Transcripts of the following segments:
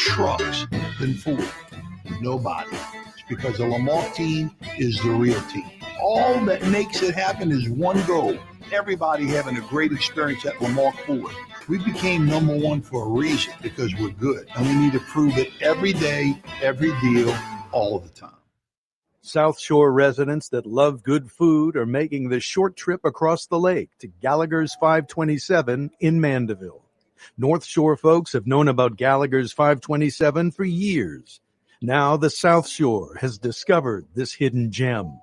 trucks than Ford? Nobody. It's because the Lamar team is the real team. All that makes it happen is one goal. Everybody having a great experience at Lamar Ford. We became number one for a reason, because we're good. And we need to prove it every day, every deal, all the time. South Shore residents that love good food are making the short trip across the lake to Gallagher's 527 in Mandeville. North Shore folks have known about Gallagher's 527 for years. Now the South Shore has discovered this hidden gem.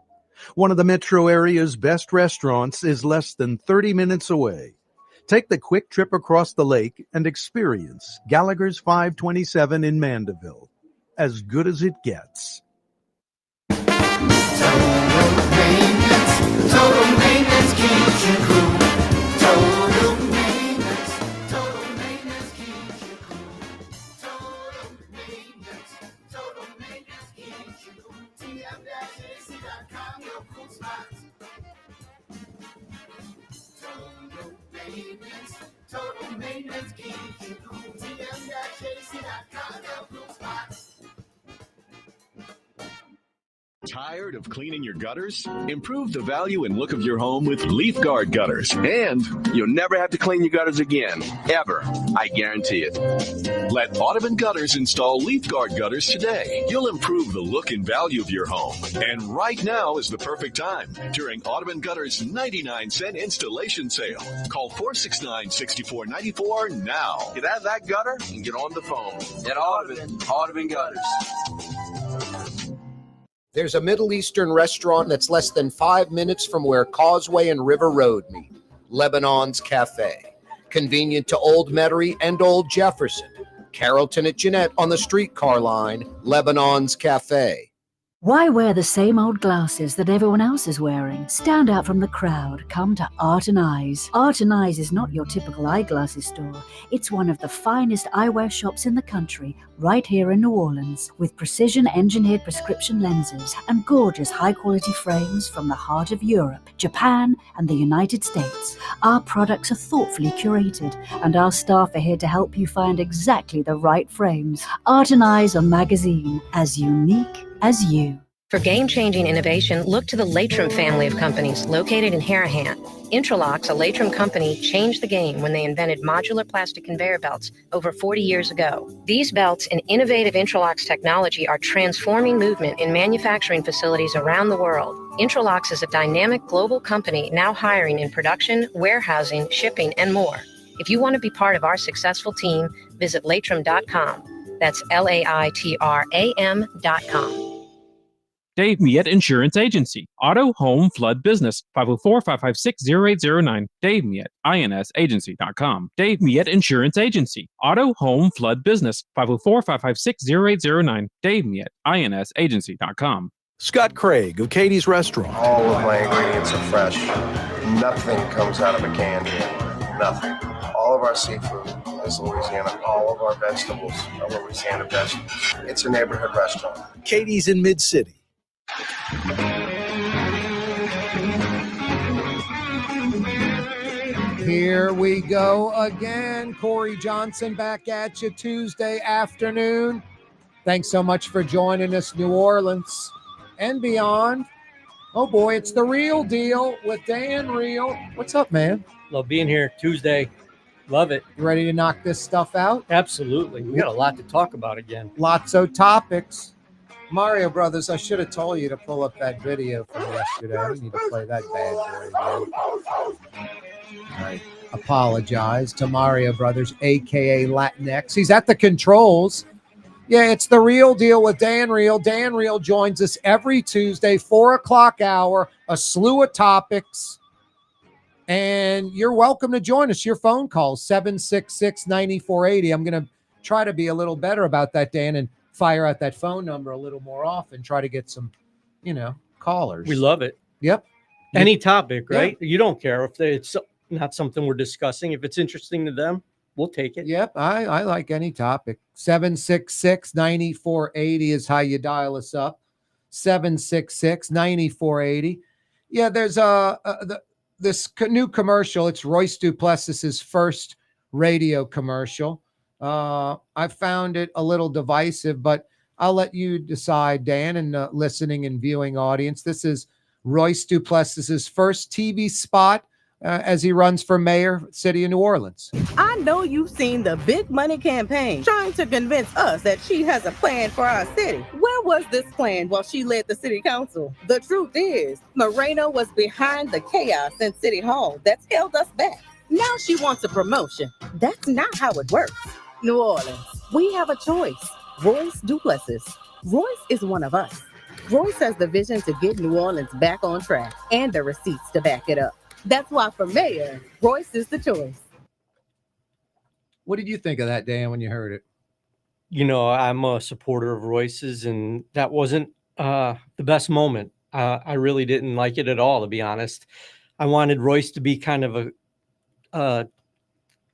One of the metro area's best restaurants is less than 30 minutes away. Take the quick trip across the lake and experience Gallagher's 527 in Mandeville. As good as it gets. Total maintenance keeps you cool. Total maintenance keeps you cool. Total maintenance keeps you cool. TM-AC.com, your cool spots. Total maintenance keeps you cool. TM-AC.com, your cool spots. Tired of cleaning your gutters? Improve the value and look of your home with Leaf Guard gutters. And you'll never have to clean your gutters again. Ever. I guarantee it. Let Audubon Gutters install Leaf Guard gutters today. You'll improve the look and value of your home. And right now is the perfect time during Audubon Gutters 99-cent installation sale. Call 469-6494 now. Get out of that gutter and get on the phone. At Audubon Gutters. There's a Middle Eastern restaurant that's less than 5 minutes from where Causeway and River Road meet, Lebanon's Cafe. Convenient to Old Metairie and Old Jefferson. Carrollton at Jeanette on the streetcar line, Lebanon's Cafe. Why wear the same old glasses that everyone else is wearing? Stand out from the crowd. Come to Art and Eyes. Art and Eyes is not your typical eyeglasses store. It's one of the finest eyewear shops in the country, right here in New Orleans, with precision-engineered prescription lenses and gorgeous high-quality frames from the heart of Europe, Japan, and the United States. Our products are thoughtfully curated, and our staff are here to help you find exactly the right frames. Art and Eyes are magazine, as unique as you. For game-changing innovation, look to the Latrim family of companies located in Harahan. Intralox, a Latrim company, changed the game when they invented modular plastic conveyor belts over 40 years ago. These belts and innovative Intralox technology are transforming movement in manufacturing facilities around the world. Intralox is a dynamic global company now hiring in production, warehousing, shipping, and more. If you want to be part of our successful team, visit Latrim.com. That's LAITRAM.com. Dave Miette Insurance Agency. Auto, home, flood, business. 504-556-0809. Dave Miette, INSagency.com. Dave Miette Insurance Agency. Auto, home, flood, business. 504-556-0809. Dave Miette, INSagency.com. Scott Craig of Katie's Restaurant. All of my ingredients are fresh. Nothing comes out of a can here. Nothing. All of our seafood is Louisiana. All of our vegetables are Louisiana vegetables. It's a neighborhood restaurant. Katie's in Mid-City. Here we go again. Corey Johnson back at you Tuesday afternoon. Thanks so much for joining us, New Orleans and beyond. Oh boy, it's the real deal with Dan Real. What's up, man? Love being here Tuesday. Love it. You ready to knock this stuff out? Absolutely. We got a lot to talk about again. Lots of topics. Mario Brothers, I should have told you to pull up that video from yesterday. We need to play that bad boy. I apologize to Mario Brothers, a.k.a. Latinx. He's at the controls. Yeah, it's the real deal with Dan Real. Dan Real joins us every Tuesday, 4 o'clock hour, a slew of topics. And you're welcome to join us. Your phone call, 766-9480. I'm going to try to be a little better about that, Dan, and fire out that phone number a little more often. Try to get some, callers. We love it. Yep. Any topic, right? Yeah. You don't care if it's not something we're discussing. If it's interesting to them, we'll take it. Yep. I like any topic. 766-9480 is how you dial us up. 766-9480. Yeah, there's this new commercial. It's Royce Duplessis' first radio commercial. I found it a little divisive, but I'll let you decide, Dan, and the listening and viewing audience. This is Royce Duplessis' first TV spot as he runs for mayor, city of New Orleans. I know you've seen the big money campaign trying to convince us that she has a plan for our city. Where was this plan while she led the city council? The truth is, Moreno was behind the chaos in City Hall that's held us back. Now she wants a promotion. That's not how it works. New Orleans, we have a choice. Royce Duplessis. Royce is one of us. Royce has the vision to get New Orleans back on track and the receipts to back it up. That's why for mayor, Royce is the choice. What did you think of that, Dan, when you heard it? You know, I'm a supporter of Royce's, and that wasn't the best moment. I really didn't like it at all, to be honest. I wanted Royce to be kind of a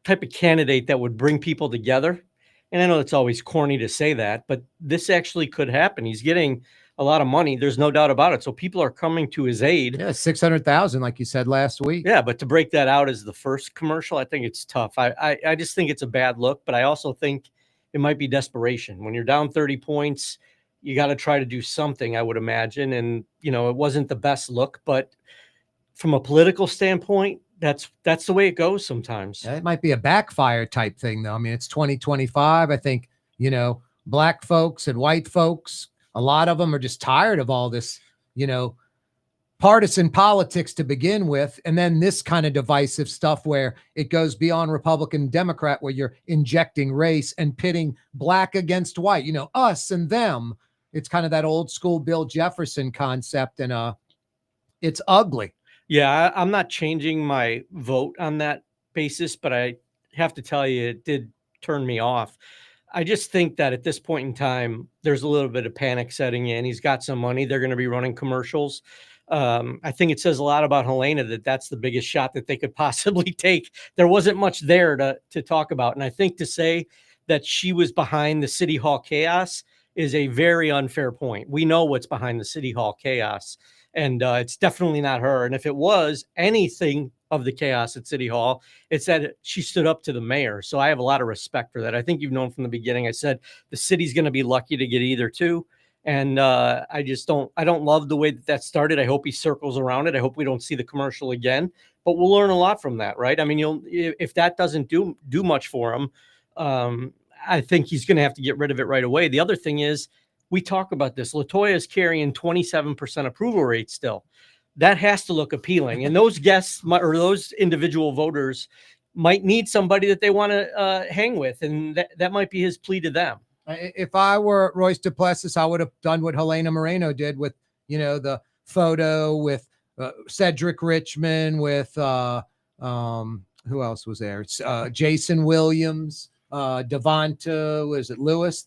type of candidate that would bring people together. And I know it's always corny to say that, but this actually could happen. He's getting a lot of money. There's no doubt about it. So people are coming to his aid. Yeah, 600,000, like you said last week. Yeah, but to break that out as the first commercial, I think it's tough. I just think it's a bad look, but I also think it might be desperation. When you're down 30 points, you got to try to do something, I would imagine. And, you know, it wasn't the best look, but from a political standpoint, that's the way it goes sometimes. Yeah, it might be a backfire type thing, though. I mean, it's 2025. I think, you know, black folks and white folks, a lot of them are just tired of all this, you know, partisan politics to begin with. And then this kind of divisive stuff where it goes beyond Republican, Democrat, where you're injecting race and pitting black against white, you know, us and them. It's kind of that old school Bill Jefferson concept. And it's ugly. Yeah, I'm not changing my vote on that basis, but I have to tell you, it did turn me off. I just think that at this point in time, there's a little bit of panic setting in. He's got some money. They're going to be running commercials. I think it says a lot about Helena that that's the biggest shot that they could possibly take. There wasn't much there to talk about. And I think to say that she was behind the City Hall chaos is a very unfair point. We know what's behind the City Hall chaos. And it's definitely not her. And if it was anything of the chaos at City Hall, it's that she stood up to the mayor. So I have a lot of respect for that. I think you've known from the beginning. I said the city's going to be lucky to get either two. And I don't love the way that started. I hope he circles around it. I hope we don't see the commercial again. But we'll learn a lot from that, right? I mean, if that doesn't do much for him, I think he's going to have to get rid of it right away. The other thing is, we talk about this. LaToya is carrying 27% approval rate still. That has to look appealing. And those guests or those individual voters might need somebody that they want to hang with. And that might be his plea to them. If I were Royce Duplessis, I would have done what Helena Moreno did with, you know, the photo with Cedric Richmond, with who else was there? Jason Williams, Devonta, was it Lewis?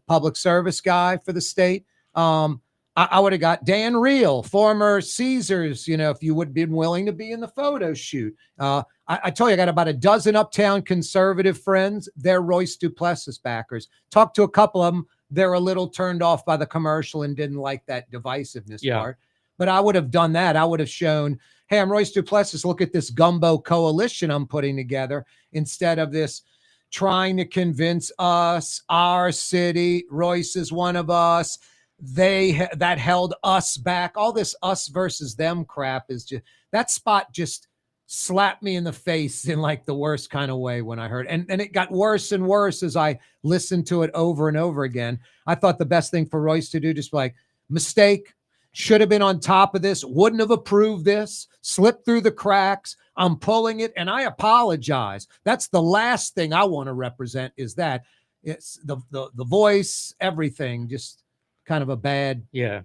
Public service guy for the state. I would have got Dan Reel, former Caesars, you know, if you would have been willing to be in the photo shoot. I told you, I got about a dozen uptown conservative friends. They're Royce Duplessis backers. Talked to a couple of them. They're a little turned off by the commercial and didn't like that divisiveness part. But I would have done that. I would have shown, hey, I'm Royce Duplessis. Look at this gumbo coalition I'm putting together, instead of this trying to convince us, our city, Royce is one of us, that held us back. All this us versus them crap is just, that spot just slapped me in the face in like the worst kind of way when I heard it. And it got worse and worse as I listened to it over and over again. I thought the best thing for Royce to do, just like, mistake, should have been on top of this, wouldn't have approved this, slipped through the cracks. I'm pulling it, and I apologize. That's the last thing I want to represent, is that it's the voice, everything, just kind of a bad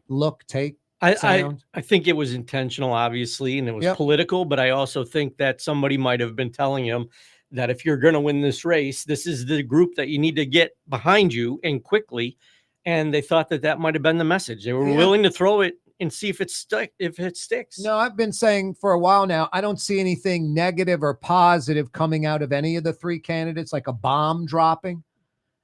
look, take. I think it was intentional, obviously, and it was political, but I also think that somebody might have been telling him that if you're going to win this race, this is the group that you need to get behind you and quickly. And they thought that might have been the message. They were willing to throw it and see if it sticks. No, I've been saying for a while now, I don't see anything negative or positive coming out of any of the three candidates, like a bomb dropping.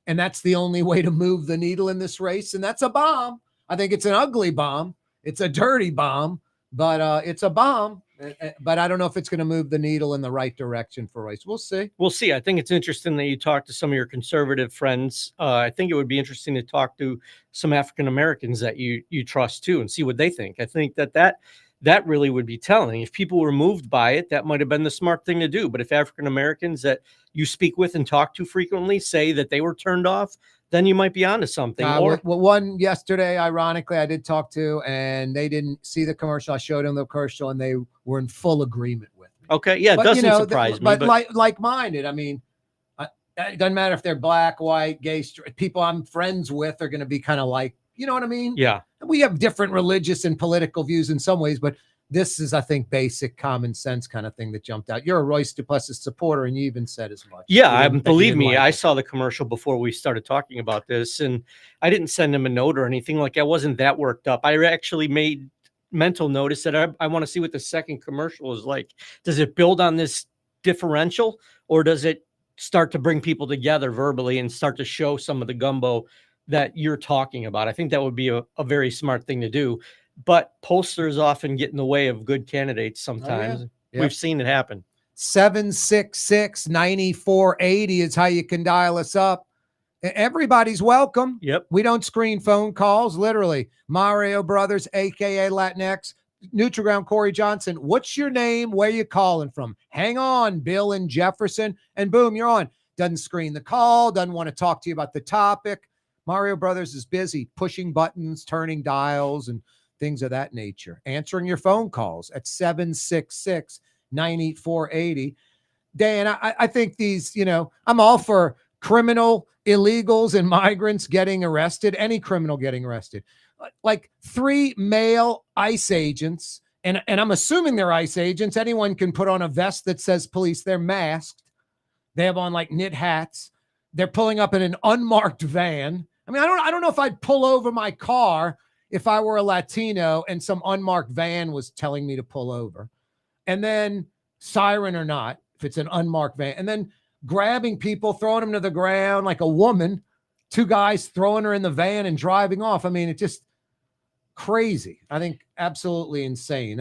And that's the only way to move the needle in this race. And that's a bomb. I think it's an ugly bomb. It's a dirty bomb, but it's a bomb. But I don't know if it's going to move the needle in the right direction for Royce. We'll see. We'll see. I think it's interesting that you talk to some of your conservative friends. I think it would be interesting to talk to some African Americans that you trust too, and see what they think. I think that really would be telling. If people were moved by it, that might have been the smart thing to do. But if African Americans that you speak with and talk to frequently say that they were turned off, then you might be onto something. Or one yesterday, ironically, I did talk to, and they didn't see the commercial. I showed them the commercial, and they were in full agreement with me. Okay, yeah, it doesn't surprise me. But like-minded. I mean, it doesn't matter if they're black, white, gay, straight. People I'm friends with are going to be kind of like, you know what I mean? Yeah. We have different religious and political views in some ways, but this is, I think, basic common sense kind of thing that jumped out. You're a Royce Duplessis supporter, and you even said as much. Yeah, believe me, I saw the commercial before we started talking about this, and I didn't send him a note or anything. Like, I wasn't that worked up. I actually made mental notice that I want to see what the second commercial is like. Does it build on this differential, or does it start to bring people together verbally and start to show some of the gumbo that you're talking about? I think that would be a very smart thing to do. But posters often get in the way of good candidates sometimes. Oh, yeah. We've seen it happen. 766-9480 is how you can dial us up. Everybody's welcome. Yep. We don't screen phone calls, literally. Mario Brothers, a.k.a. Latinx. Nutriground Corey Johnson. What's your name? Where you calling from? Hang on, Bill and Jefferson. And boom, you're on. Doesn't screen the call. Doesn't want to talk to you about the topic. Mario Brothers is busy pushing buttons, turning dials, and things of that nature. Answering your phone calls at 766-9480. Dan, I think these, I'm all for criminal illegals and migrants getting arrested, any criminal getting arrested. Like 3 male ICE agents, and I'm assuming they're ICE agents. Anyone can put on a vest that says police. They're masked. They have on like knit hats. They're pulling up in an unmarked van. I mean, I don't know if I'd pull over my car if I were a Latino and some unmarked van was telling me to pull over. And then, siren or not, if it's an unmarked van, and then grabbing people, throwing them to the ground like a woman, 2 guys throwing her in the van and driving off. I mean, it's just crazy. I think absolutely insane.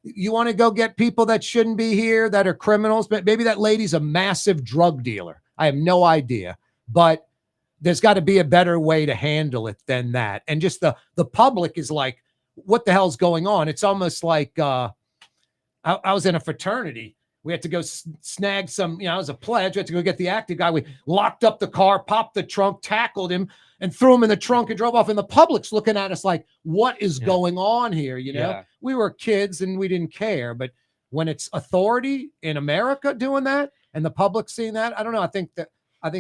You want to go get people that shouldn't be here, that are criminals, but maybe that lady's a massive drug dealer. I have no idea, but there's got to be a better way to handle it than that. And just the public is like, what the hell's going on? It's almost like I was in a fraternity. We had to go snag some, it was a pledge. We had to go get the active guy. We locked up the car, popped the trunk, tackled him, and threw him in the trunk and drove off. And the public's looking at us like, what is going on here? Yeah. We were kids and we didn't care. But when it's authority in America doing that and the public seeing that, I don't know. I think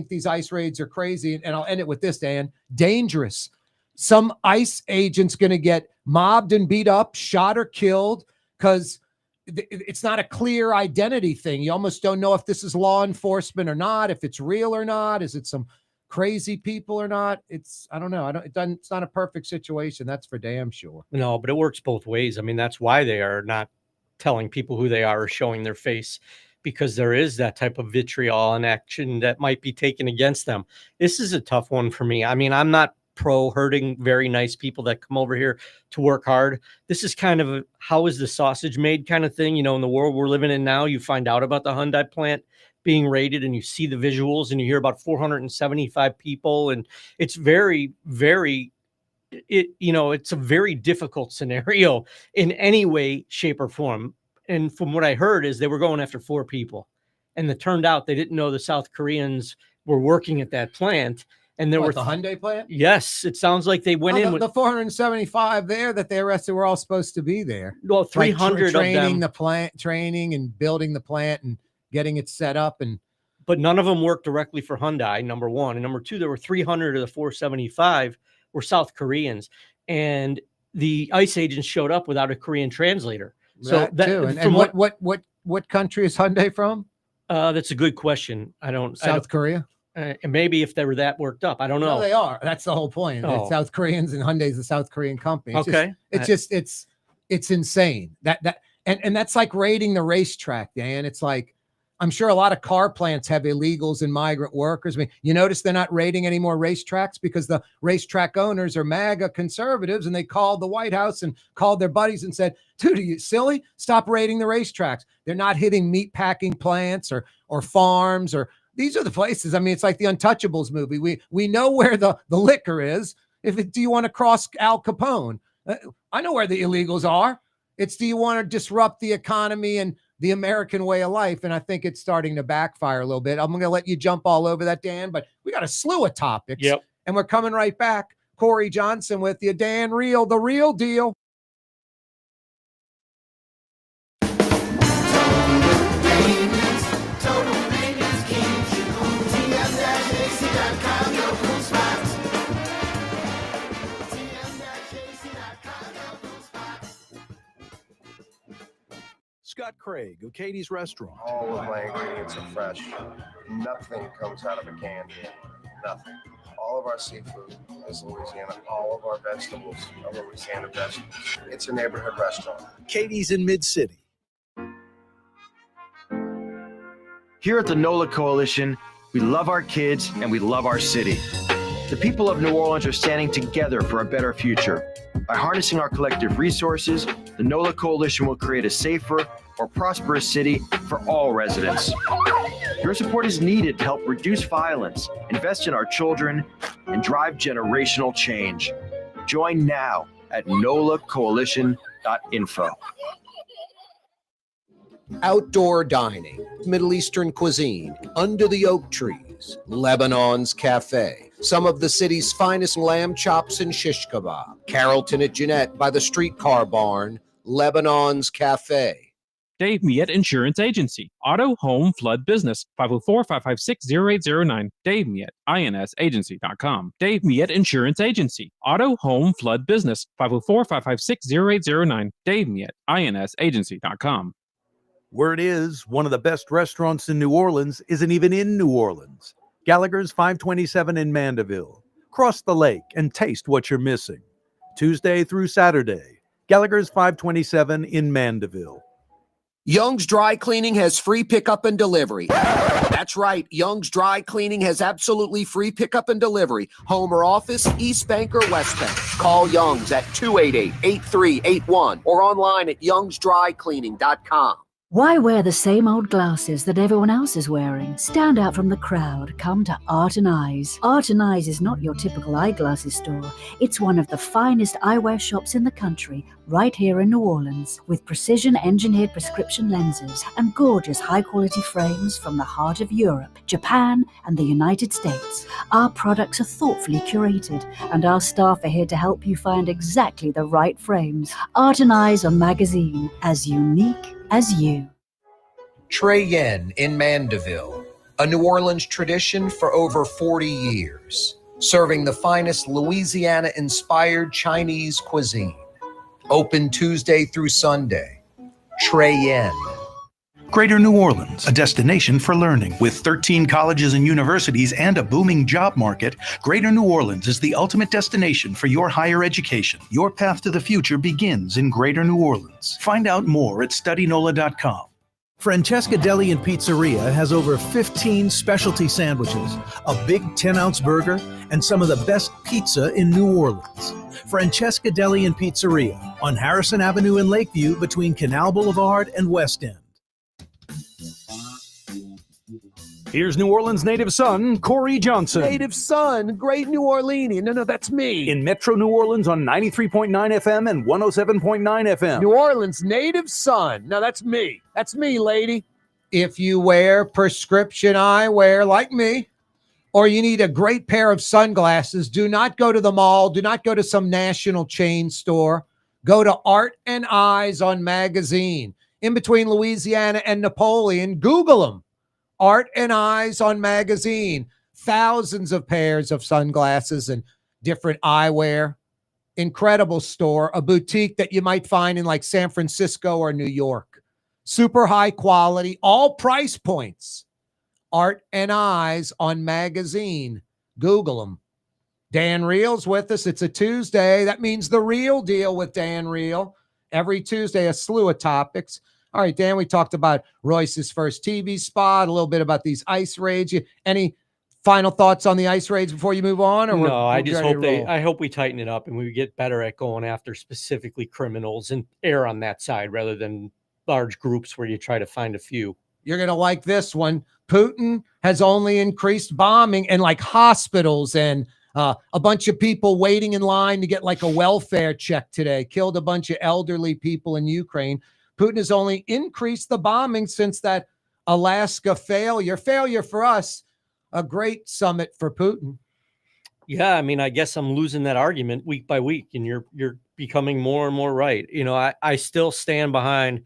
these ICE raids are crazy. And I'll end it with this, Dan. Dangerous. Some ICE agent's going to get mobbed and beat up, shot or killed because it's not a clear identity thing. You almost don't know if this is law enforcement or not, if it's real or not. Is it some crazy people or not? I don't know. It's not a perfect situation. That's for damn sure. No, but it works both ways. I mean, that's why they are not telling people who they are or showing their face, because there is that type of vitriol and action that might be taken against them. This is a tough one for me. I mean, I'm not pro hurting very nice people that come over here to work hard. This is kind of a how is the sausage made kind of thing. In the world we're living in now, you find out about the Hyundai plant being raided and you see the visuals and you hear about 475 people. And it's very, very, it's a very difficult scenario in any way, shape or form. And from what I heard is they were going after 4 people, and it turned out they didn't know the South Koreans were working at that plant. And there were the Hyundai plant. Yes, it sounds like they went in with the 475 there that they arrested were all supposed to be there. Well, 300 training of them, the plant, training and building the plant and getting it set up, but none of them worked directly for Hyundai. Number one, and number two, there were 300 of the 475 were South Koreans, and the ICE agents showed up without a Korean translator. So that too. And what country is Hyundai from? That's a good question. South Korea. And maybe if they were that worked up, I don't know. No, they are. That's the whole point. Oh. South Koreans, and Hyundai's a South Korean company. It's it's insane. And that's like raiding the racetrack, Dan. It's like, I'm sure a lot of car plants have illegals and migrant workers. I mean, you notice they're not raiding any more racetracks because the racetrack owners are MAGA conservatives, and they called the White House and called their buddies and said, dude, are you silly? Stop raiding the racetracks. They're not hitting meat packing plants or farms, or these are the places. I mean, it's like the Untouchables movie. We know where the liquor is. Do you want to cross Al Capone? I know where the illegals are. It's, do you want to disrupt the economy and the American way of life? And I think it's starting to backfire a little bit. I'm going to let you jump all over that, Dan, but we got a slew of topics. Yep. And we're coming right back. Corey Johnson with you. Dan Real, the real deal. Scott Craig of Katie's Restaurant. All of my ingredients are fresh. Nothing comes out of a can here. Nothing. All of our seafood is Louisiana. All of our vegetables are Louisiana vegetables. It's a neighborhood restaurant. Katie's in Mid-City. Here at the NOLA Coalition, we love our kids and we love our city. The people of New Orleans are standing together for a better future. By harnessing our collective resources, the NOLA Coalition will create a safer, more prosperous city for all residents. Your support is needed to help reduce violence, invest in our children, and drive generational change. Join now at nolacoalition.info. Outdoor dining, Middle Eastern cuisine, under the oak trees, Lebanon's Cafe, some of the city's finest lamb chops and shish kebab, Carrollton at Jeanette by the streetcar barn, Lebanon's Cafe. Dave Miette Insurance Agency. Auto, home, flood, business. 504-556-0809. Dave Miette, INSagency.com. Dave Miette Insurance Agency. Auto, home, flood, business. 504-556-0809. Dave Miette, INSagency.com. Word is, one of the best restaurants in New Orleans isn't even in New Orleans. Gallagher's 527 in Mandeville. Cross the lake and taste what you're missing. Tuesday through Saturday. Gallagher's 527 in Mandeville. Young's Dry Cleaning has free pickup and delivery. That's right. Young's Dry Cleaning has absolutely free pickup and delivery. Home or office, East Bank or West Bank. Call Young's at 288-8381 or online at youngsdrycleaning.com. Why wear the same old glasses that everyone else is wearing? Stand out from the crowd. Come to Art and Eyes. Art and Eyes is not your typical eyeglasses store. It's one of the finest eyewear shops in the country, right here in New Orleans, with precision-engineered prescription lenses and gorgeous high-quality frames from the heart of Europe, Japan, and the United States. Our products are thoughtfully curated, and our staff are here to help you find exactly the right frames. Art and Eyes on Magazine, as unique as you. Trey Yen in Mandeville, a New Orleans tradition for over 40 years, serving the finest Louisiana-inspired Chinese cuisine. Open Tuesday through Sunday. Trey Yen. Greater New Orleans, a destination for learning. With 13 colleges and universities and a booming job market, Greater New Orleans is the ultimate destination for your higher education. Your path to the future begins in Greater New Orleans. Find out more at studynola.com. Francesca Deli and Pizzeria has over 15 specialty sandwiches, a big 10-ounce burger, and some of the best pizza in New Orleans. Francesca Deli and Pizzeria on Harrison Avenue in Lakeview between Canal Boulevard and West End. Here's New Orleans native son, Corey Johnson. Native son, great New Orleanian. No, that's me. In Metro New Orleans on 93.9 FM and 107.9 FM. New Orleans native son. No, that's me. That's me, lady. If you wear prescription eyewear like me, or you need a great pair of sunglasses, do not go to the mall. Do not go to some national chain store. Go to Art and Eyes on Magazine. In between Louisiana and Napoleon, Google them. Art and Eyes on Magazine. Thousands of pairs of sunglasses and different eyewear. Incredible store, a boutique that you might find in like San Francisco or New York. Super high quality, all price points. Art and Eyes on Magazine. Google them. Dan Reel's with us. It's a Tuesday. That means the real deal with Dan Reel. Every Tuesday, a slew of topics. All right, Dan, we talked about Royce's first TV spot, a little bit about these ice raids. Any final thoughts on the ice raids before you move on? Or No, I just ready hope to roll? I hope we tighten it up and we get better at going after specifically criminals and err on that side rather than large groups where you try to find a few. You're going to like this one. Putin has only increased bombing in like hospitals and a bunch of people waiting in line to get like a welfare check today. Killed a bunch of elderly people in Ukraine. Putin has only increased the bombing since that Alaska failure. Failure for us, a great summit for Putin. Yeah, I mean, I guess I'm losing that argument week by week, and you're becoming more and more right. You know, I still stand behind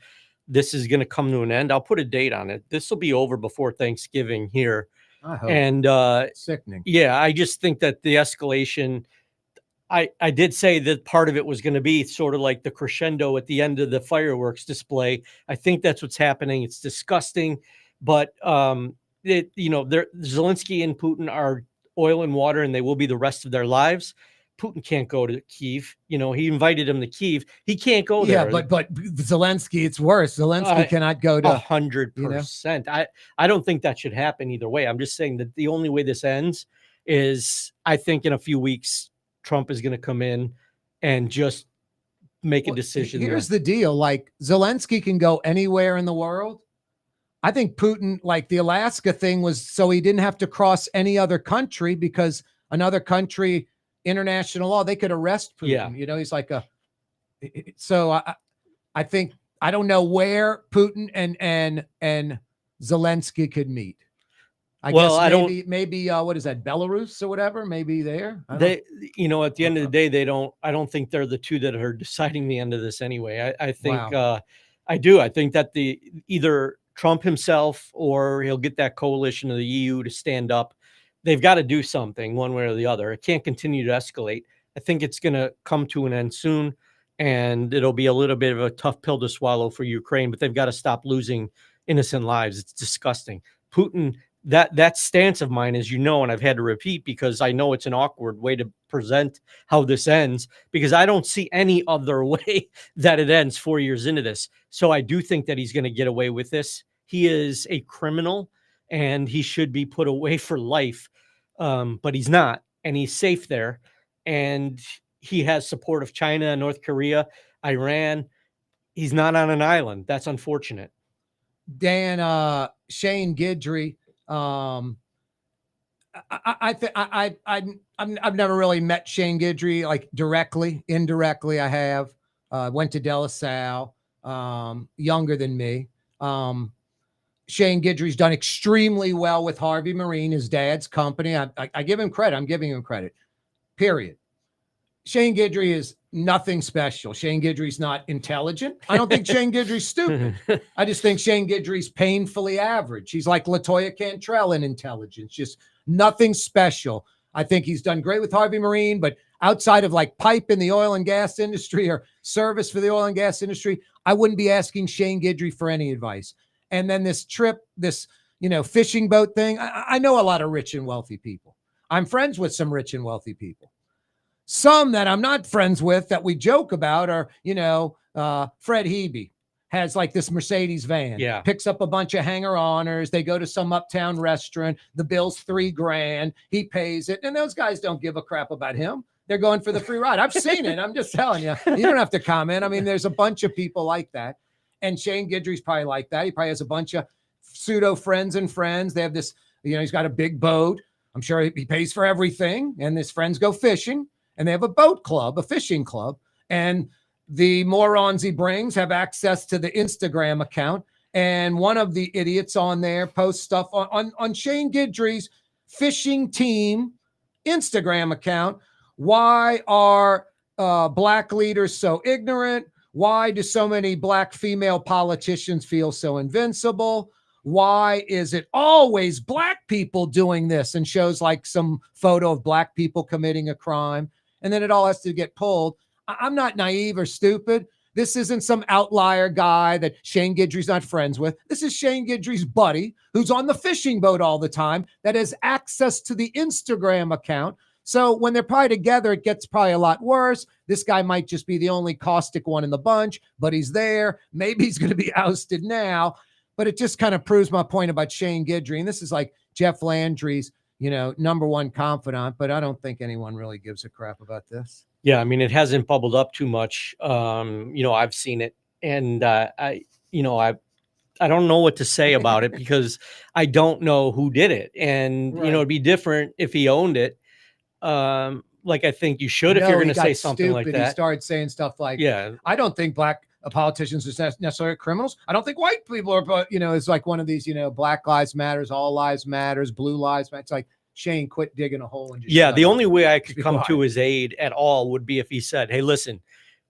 this is going to come to an end. I'll put a date on it. This will be over before Thanksgiving here. I hope. And sickening. Yeah, I just think that the escalation, I did say that part of it was going to be sort of like the crescendo at the end of the fireworks display. I think that's what's happening. It's disgusting, but Zelensky and Putin are oil and water, and they will be the rest of their lives. Putin can't go to Kyiv. You know, he invited him to Kyiv. He can't go there. Yeah, but Zelensky, it's worse. Zelensky cannot go to 100%. I don't think that should happen either way. I'm just saying that the only way this ends is, I think in a few weeks, Trump is going to come in and just make a decision. Here's the deal. Like, Zelensky can go anywhere in the world. I think Putin, like the Alaska thing was so he didn't have to cross any other country, because another country, international law, they could arrest Putin. Yeah. You know, he's like so I think, I don't know where Putin and Zelensky could meet. I guess maybe what is that, Belarus or whatever? Maybe there. At the end of the day, I don't think they're the two that are deciding the end of this anyway. I think, Wow. I do. I think that either Trump himself or he'll get that coalition of the EU to stand up. They've got to do something one way or the other. It can't continue to escalate. I think it's going to come to an end soon, and it'll be a little bit of a tough pill to swallow for Ukraine, but they've got to stop losing innocent lives. It's disgusting. Putin, that stance of mine, as you know, and I've had to repeat because I know it's an awkward way to present how this ends, because I don't see any other way that it ends 4 years into this. So I do think that he's going to get away with this. He is a criminal and he should be put away for life. But he's not, and he's safe there. And he has support of China, North Korea, Iran. He's not on an island. That's unfortunate. Dan, Shane Guidry, I've never really met Shane Guidry like directly. Indirectly, I have. Went to De La Salle, younger than me. Shane Guidry's done extremely well with Harvey Marine, his dad's company. I give him credit. I'm giving him credit. Period. Shane Guidry is nothing special. Shane Guidry's not intelligent. I don't think Shane Guidry's stupid. I just think Shane Guidry's painfully average. He's like LaToya Cantrell in intelligence, just nothing special. I think he's done great with Harvey Marine, but outside of like pipe in the oil and gas industry or service for the oil and gas industry, I wouldn't be asking Shane Guidry for any advice. And then this trip, this, fishing boat thing. I know a lot of rich and wealthy people. I'm friends with some rich and wealthy people. Some that I'm not friends with that we joke about are, Fred Hebe has like this Mercedes van, picks up a bunch of hanger-oners. They go to some uptown restaurant. The bill's $3,000. He pays it. And those guys don't give a crap about him. They're going for the free ride. I've seen it. I'm just telling you. You don't have to comment. I mean, there's a bunch of people like that. And Shane Guidry's probably like that. He probably has a bunch of pseudo friends. They have this, he's got a big boat. I'm sure he pays for everything. And his friends go fishing. And they have a boat club, a fishing club. And the morons he brings have access to the Instagram account. And one of the idiots on there posts stuff on Shane Guidry's fishing team Instagram account. Why are black leaders so ignorant? Why do so many black female politicians feel so invincible? Why is it always black people doing this? And shows like some photo of black people committing a crime. And then it all has to get pulled. I'm not naive or stupid. This isn't some outlier guy that Shane Guidry's not friends with. This is Shane Guidry's buddy who's on the fishing boat all the time that has access to the Instagram account. So when they're probably together, it gets probably a lot worse. This guy might just be the only caustic one in the bunch, but he's there. Maybe he's going to be ousted now. But it just kind of proves my point about Shane Guidry. And this is like Jeff Landry's, number one confidant, but I don't think anyone really gives a crap about this. Yeah, I mean, it hasn't bubbled up too much. I've seen it, and I don't know what to say about it because I don't know who did it. And, it'd be different if he owned it. Like I think you should if you're going to say something like that. He started saying stuff like, yeah, I don't think black politicians are necessarily criminals. I don't think white people are, but, it's like one of these, Black Lives Matters, All Lives Matters, Blue Lives Matter. It's like, Shane, quit digging a hole. And just the only way I could come to his aid at all would be if he said, hey, listen,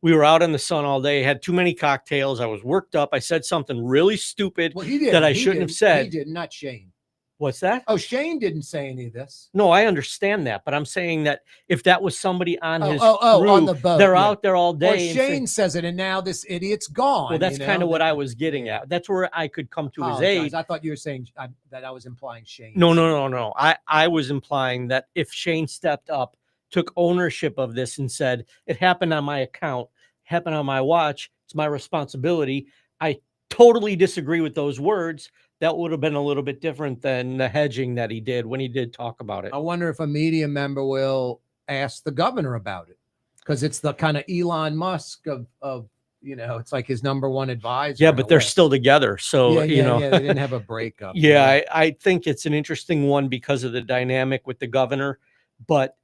we were out in the sun all day, had too many cocktails. I was worked up. I said something really stupid that I shouldn't have said. He did, not Shane. What's that? Oh, Shane didn't say any of this. No, I understand that, but I'm saying that if that was somebody on his crew, on the boat, they're out there all day. Or Shane says it, and now this idiot's gone. Well, that's kind of what I was getting at. That's where I could come to his aid. I thought you were saying that I was implying Shane. No. I was implying that if Shane stepped up, took ownership of this and said, it happened on my account, happened on my watch, it's my responsibility. I totally disagree with those words. That would have been a little bit different than the hedging that he did when he did talk about it. I wonder if a media member will ask the governor about it, because it's the kind of Elon Musk of it's like his number one advisor. Yeah, but they're still together. So, they didn't have a breakup. Yeah, I think it's an interesting one because of the dynamic with the governor. But,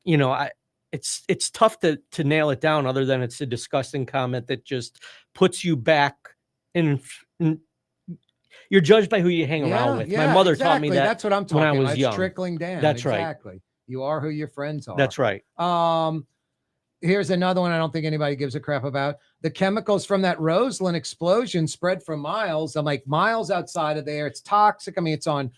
it's tough to nail it down other than it's a disgusting comment that just puts you back in you're judged by who you hang around with. My mother taught me that. That's what I'm talking when I was about. young. It's trickling down. That's right. Exactly. You are who your friends are. That's right. Here's another one I don't think anybody gives a crap about. The chemicals from that Roseland explosion spread for miles. I'm like, miles outside of there. It's toxic. I mean, it's on,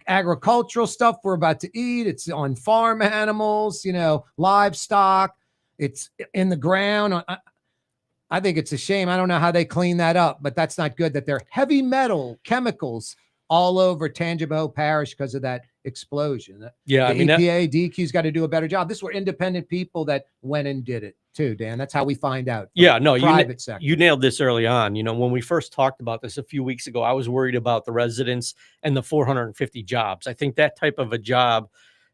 agricultural stuff we're about to eat. It's on farm animals, livestock. It's in the ground. I think it's a shame. I don't know how they clean that up, but that's not good that there are heavy metal chemicals all over Tangipahoa Parish because of that explosion. Yeah, the EPA, DQ's got to do a better job. This were independent people that went and did it too, Dan. That's how we find out. Yeah, no, private sector. You nailed this early on. When we first talked about this a few weeks ago, I was worried about the residents and the 450 jobs. I think that type of a job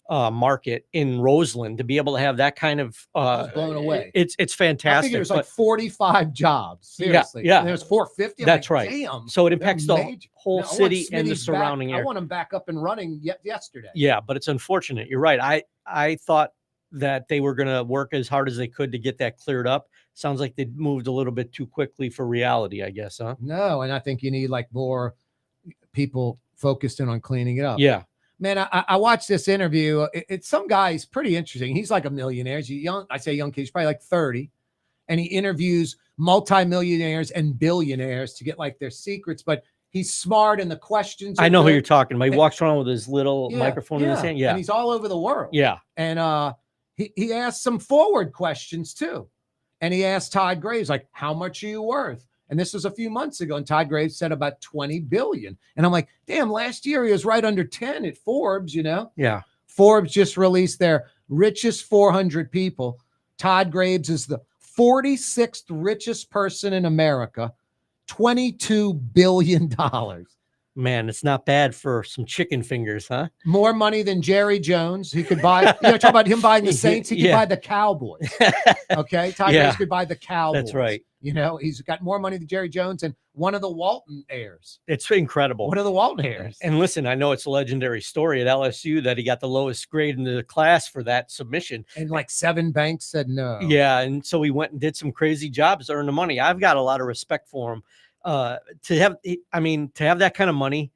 market in Roseland, to be able to have that kind of I was blown away. It's fantastic. I think there's like 45 jobs. Seriously. Yeah. And there's 450. That's like, right. Damn. So it impacts the whole city and the surrounding area. I want them back up and running yesterday. Yeah, but it's unfortunate. You're right. I thought that they were going to work as hard as they could to get that cleared up. Sounds like they moved a little bit too quickly for reality, I guess, huh? No, and I think you need like more people focused in on cleaning it up. Yeah. Man, I watched this interview. It's some guy. He's pretty interesting. He's like a millionaire. He's young. I say young kid. He's probably like 30. And he interviews multimillionaires and billionaires to get like their secrets. But he's smart and the questions. I know who you're talking about. He walks around with his little microphone in his hand. Yeah. And he's all over the world. Yeah. And he asked some forward questions too. And he asked Todd Graves, like, how much are you worth? And this was a few months ago. And Todd Graves said about 20 billion. And I'm like, damn, last year he was right under 10 at Forbes, Yeah. Forbes just released their richest 400 people. Todd Graves is the 46th richest person in America, $22 billion. Man, it's not bad for some chicken fingers, huh? More money than Jerry Jones. He could buy, talk about him buying the Saints. He could buy the Cowboys. Okay. Todd Graves could buy the Cowboys. That's right. He's got more money than Jerry Jones and one of the Walton heirs. It's incredible. One of the Walton heirs. And listen, I know it's a legendary story at LSU that he got the lowest grade in the class for that submission. And like 7 banks said no. Yeah. And so he went and did some crazy jobs to earn the money. I've got a lot of respect for him. To have that kind of money,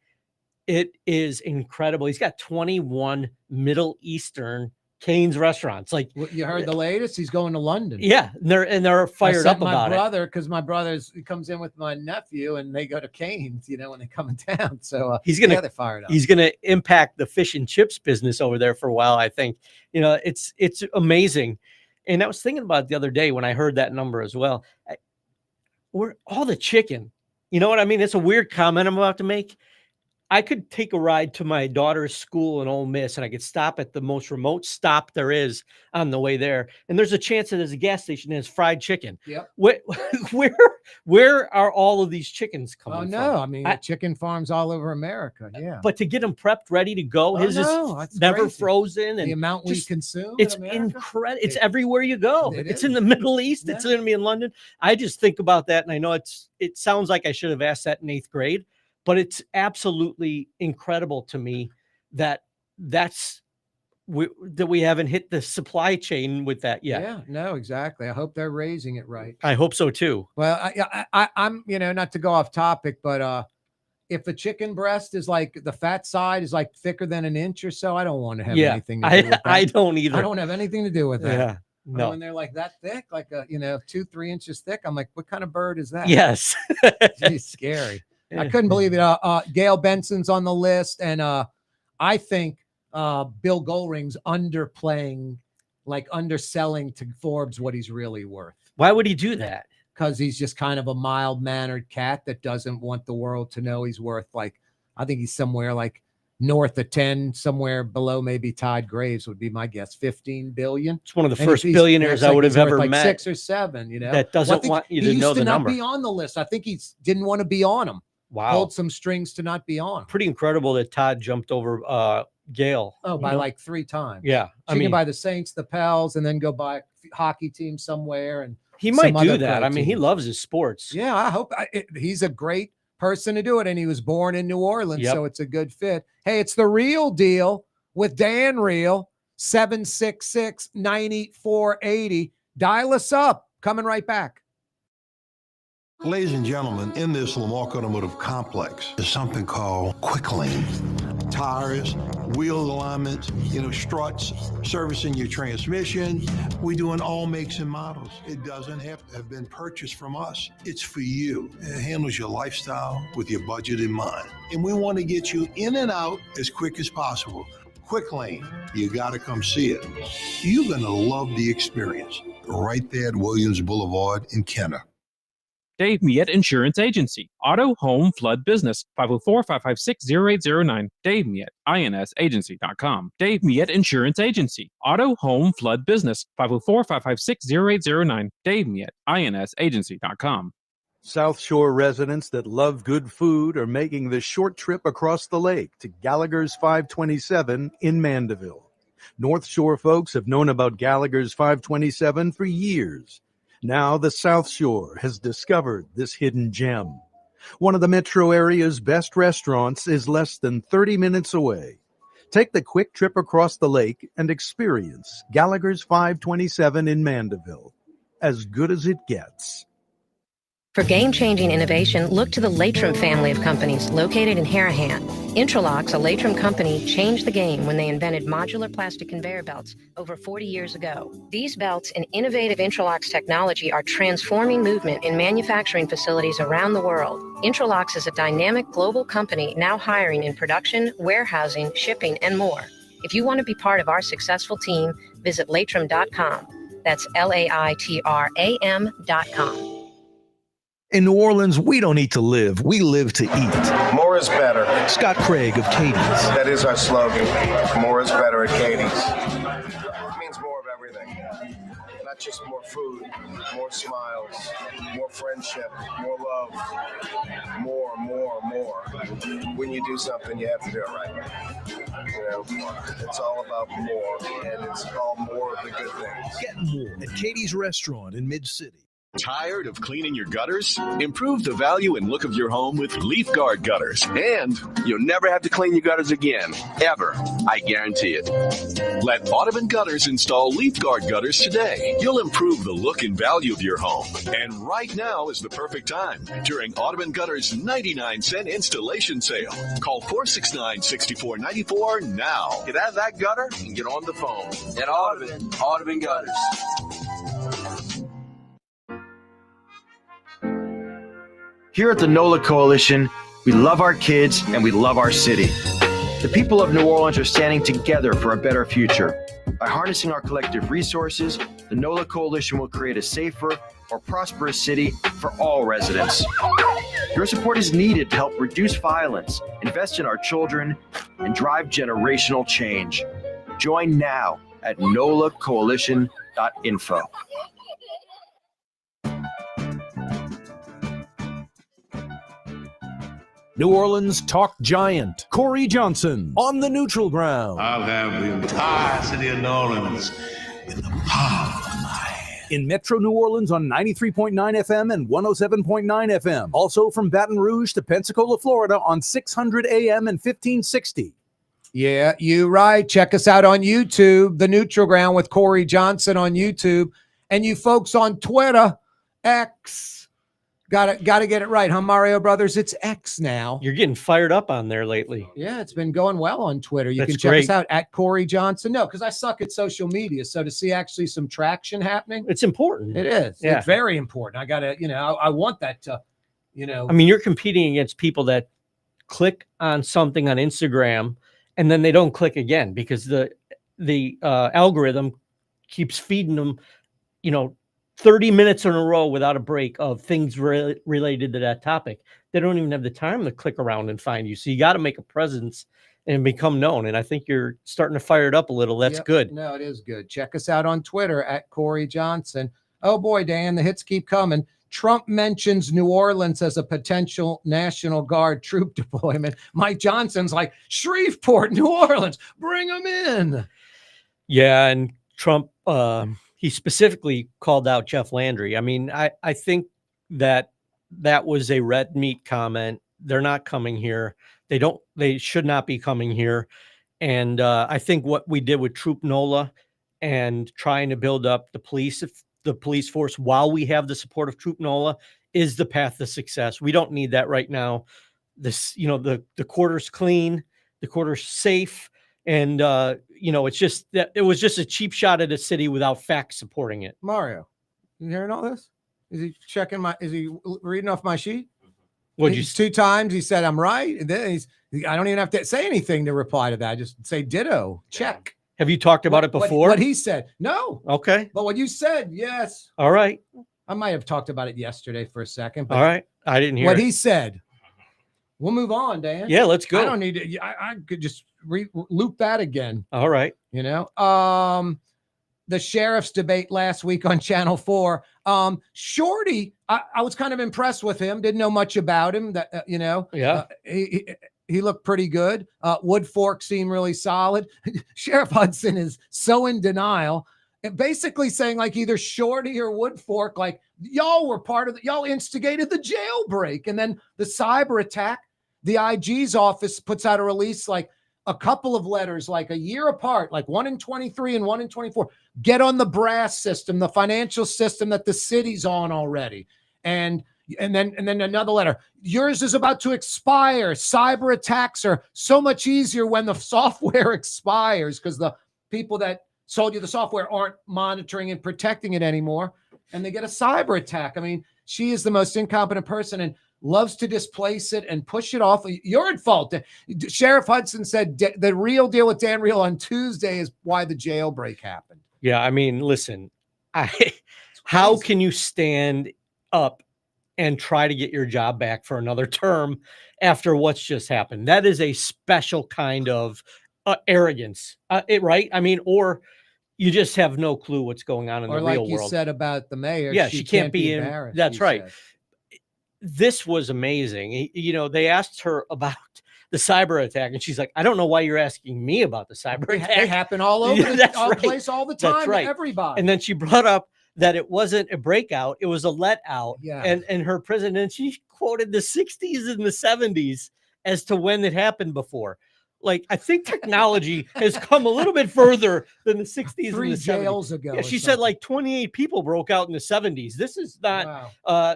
it is incredible. He's got 21 Middle Eastern Cane's restaurants. Like, you heard the latest, he's going to London. Yeah, they're fired up about it. My brother, because my brother comes in with my nephew, and they go to Cane's, when they come in town. So they're fired up. He's gonna impact the fish and chips business over there for a while. I think it's amazing. And I was thinking about it the other day when I heard that number as well. We're all the chicken. You know what I mean? It's a weird comment I'm about to make. I could take a ride to my daughter's school in Ole Miss, and I could stop at the most remote stop there is on the way there. And there's a chance that there's a gas station that has fried chicken. Yep. Where are all of these chickens coming from? Oh, no. I mean, chicken farms all over America. Yeah. But to get them prepped, ready to go, his is never frozen. And the amount we consume. It's incredible. It's everywhere you go. It's in the Middle East. Yeah. It's going to be in London. I just think about that. And I know it sounds like I should have asked that in 8th grade, but it's absolutely incredible to me that we haven't hit the supply chain with that yet. Yeah, no, exactly. I hope they're raising it right. I hope so too. Well, I'm, not to go off topic, but if the chicken breast is like the fat side is like thicker than an inch or so, I don't want to have anything to do with that. I don't either. I don't have anything to do with that. Yeah. No. When they're like that thick, like 2-3 inches thick, I'm like, what kind of bird is that? Yes. It's scary. I couldn't believe it. Gail Benson's on the list, and I think Bill Goldring's underselling to Forbes what he's really worth. Why would he do that? Because he's just kind of a mild-mannered cat that doesn't want the world to know he's worth, like, I think he's somewhere like north of 10, somewhere below maybe Todd Graves would be my guess. 15 billion. It's one of the first billionaires I would have ever met. 6 or 7, that doesn't want you to know the number. He used to not be on the list. I think he didn't want to be on them. Wow. Pulled some strings to not be on. Pretty incredible that Todd jumped over Gail. Oh, by like 3 times. Yeah. I mean, by the Saints, the Pels, and then go by a hockey team somewhere. And he might do that. I mean, he loves his sports. Yeah, I hope he's a great person to do it. And he was born in New Orleans, so it's a good fit. Hey, it's The Real Deal with Dan Real, 766-9480. Dial us up. Coming right back. Ladies and gentlemen, in this Lamarck Automotive Complex is something called Quick Lane. Tires, wheel alignments, struts, servicing your transmission. We do in all makes and models. It doesn't have to have been purchased from us. It's for you. It handles your lifestyle with your budget in mind. And we want to get you in and out as quick as possible. Quick Lane, you got to come see it. You're going to love the experience. Right there at Williams Boulevard in Kenner. Dave Miette Insurance Agency. Auto, home, flood, business. 504-556-0809. Dave Miette, INSagency.com. Dave Miette Insurance Agency. Auto, home, flood, business. 504-556-0809. Dave Miette, INSagency.com. South Shore residents that love good food are making the short trip across the lake to Gallagher's 527 in Mandeville. North Shore folks have known about Gallagher's 527 for years. Now the South Shore has discovered this hidden gem. One of the metro area's best restaurants is less than 30 minutes away. Take the quick trip across the lake and experience Gallagher's 527 in Mandeville. As good as it gets. For game-changing innovation, look to the Latrim family of companies located in Harahan. Intralox, a Latrim company, changed the game when they invented modular plastic conveyor belts over 40 years ago. These belts and innovative Intralox technology are transforming movement in manufacturing facilities around the world. Intralox is a dynamic global company now hiring in production, warehousing, shipping, and more. If you want to be part of our successful team, visit Latrim.com. That's LAITRAM.com. In New Orleans, we don't eat to live. We live to eat. More is better. Scott Craig of Katie's. That is our slogan. More is better at Katie's. It means more of everything. Not just more food, more smiles, more friendship, more love, more. When you do something, you have to do it right. It's all about more, and it's all more of the good things. Get more at Katie's Restaurant in Mid-City. Tired of cleaning your gutters? Improve the value and look of your home with Leaf Guard gutters. And you'll never have to clean your gutters again, ever. I guarantee it. Let Audubon Gutters install Leaf Guard gutters today. You'll improve the look and value of your home. And right now is the perfect time during Audubon Gutters' 99-cent installation sale. Call 469-6494 now. Get out of that gutter and get on the phone. At Audubon Gutters. Here at the NOLA Coalition, we love our kids and we love our city. The people of New Orleans are standing together for a better future. By harnessing our collective resources, the NOLA Coalition will create a safer, more prosperous city for all residents. Your support is needed to help reduce violence, invest in our children, and drive generational change. Join now at nolacoalition.info. New Orleans talk giant Corey Johnson on the neutral ground. I'll have the entire city of New Orleans in the palm of my hand. In Metro New Orleans on 93.9 FM and 107.9 FM. Also from Baton Rouge to Pensacola, Florida on 600 AM and 1560. Yeah, you right. Check us out on YouTube, The Neutral Ground with Corey Johnson on YouTube. And you folks on Twitter, X. Got to get it right, huh, Mario Brothers? It's X now. You're getting fired up on there lately. Yeah, it's been going well on Twitter. You That's can check great. us out at Corey Johnson. No, because I suck at social media. So to see actually some traction happening, It's important. it is. Yeah. It's very important. I got to, I want that to, I mean, you're competing against people that click on something on Instagram and then they don't click again because the algorithm keeps feeding them, 30 minutes in a row without a break of things related to that topic. They don't even have the time to click around and find you. So you got to make a presence and become known. And I think you're starting to fire it up a little. That's Yep. good. No, it is good. Check us out on Twitter at Corey Johnson. Oh boy, Dan, the hits keep coming. Trump mentions New Orleans as a potential National Guard troop deployment. Mike Johnson's like, Shreveport, New Orleans, bring them in. Yeah. And Trump, he specifically called out Jeff Landry. I mean, I think that was a red meat comment. They're not coming here. They should not be coming here. And I think what we did with Troop NOLA and trying to build up the police force while we have the support of Troop NOLA is the path to success. We don't need that right now. This, the quarter's clean, the quarter's safe. And, it's just that it was just a cheap shot at a city without facts supporting it. Mario, you hearing all this? Is he reading off my sheet? What'd He's 2 times. He said, I'm right. And then I don't even have to say anything to reply to that. I just say ditto, check. Have you talked about it before? What he said. No. Okay. But what you said, yes. All right. I might have talked about it yesterday for a second. But All right. I didn't hear what it. he said. We'll move on, Dan. Yeah, let's go. I don't need to. I could just loop that again. All right. The sheriff's debate last week on Channel 4. Shorty, I was kind of impressed with him. Didn't know much about him. Yeah. He looked pretty good. Woodfork seemed really solid. Sheriff Hudson is so in denial, and basically saying like either Shorty or Woodfork, like y'all were part of y'all instigated the jailbreak, and then the cyber attack. The IG's office puts out a release like a couple of letters, like a year apart, like one in 23 and one in 24. Get on the brass system, the financial system that the city's on already. And then another letter. Yours is about to expire. Cyber attacks are so much easier when the software expires because the people that sold you the software aren't monitoring and protecting it anymore. And they get a cyber attack. I mean, she is the most incompetent person and loves to displace it and push it off. You're at fault. Sheriff Hudson said the real deal with Dan Real on Tuesday is why the jailbreak happened. Yeah. I mean, listen, how can you stand up and try to get your job back for another term after what's just happened? That is a special kind of arrogance, right? I mean, or you just have no clue what's going on in the real world. Or like you said about the mayor. Yeah, she can't be embarrassed. That's right. Said. This was amazing. They asked her about the cyber attack, and she's like, I don't know why you're asking me about the cyber attack. They happen all over the place all the time. That's right. Everybody. And then she brought up that it wasn't a breakout, it was a let out. Yeah. And her president, she quoted the 60s and the 70s as to when it happened before. Like, I think technology has come a little bit further than the 60s 3 and the jails 70s. ago. Yeah, she said like 28 people broke out in the 70s. This is not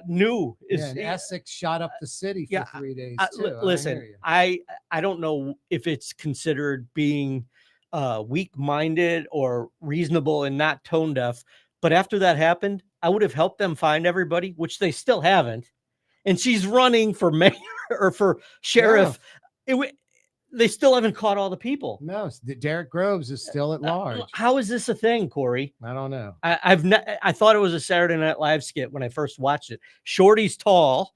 new. And Essex shot up the city for 3 days too. Listen, I don't know if it's considered being weak-minded or reasonable and not tone deaf, but after that happened, I would have helped them find everybody, which they still haven't. And she's running for mayor or for sheriff. they still haven't caught all the people. No, Derek Groves is still at large. How is this a thing, Corey? I don't know. I thought it was a Saturday Night Live skit when I first watched it. Shorty's tall.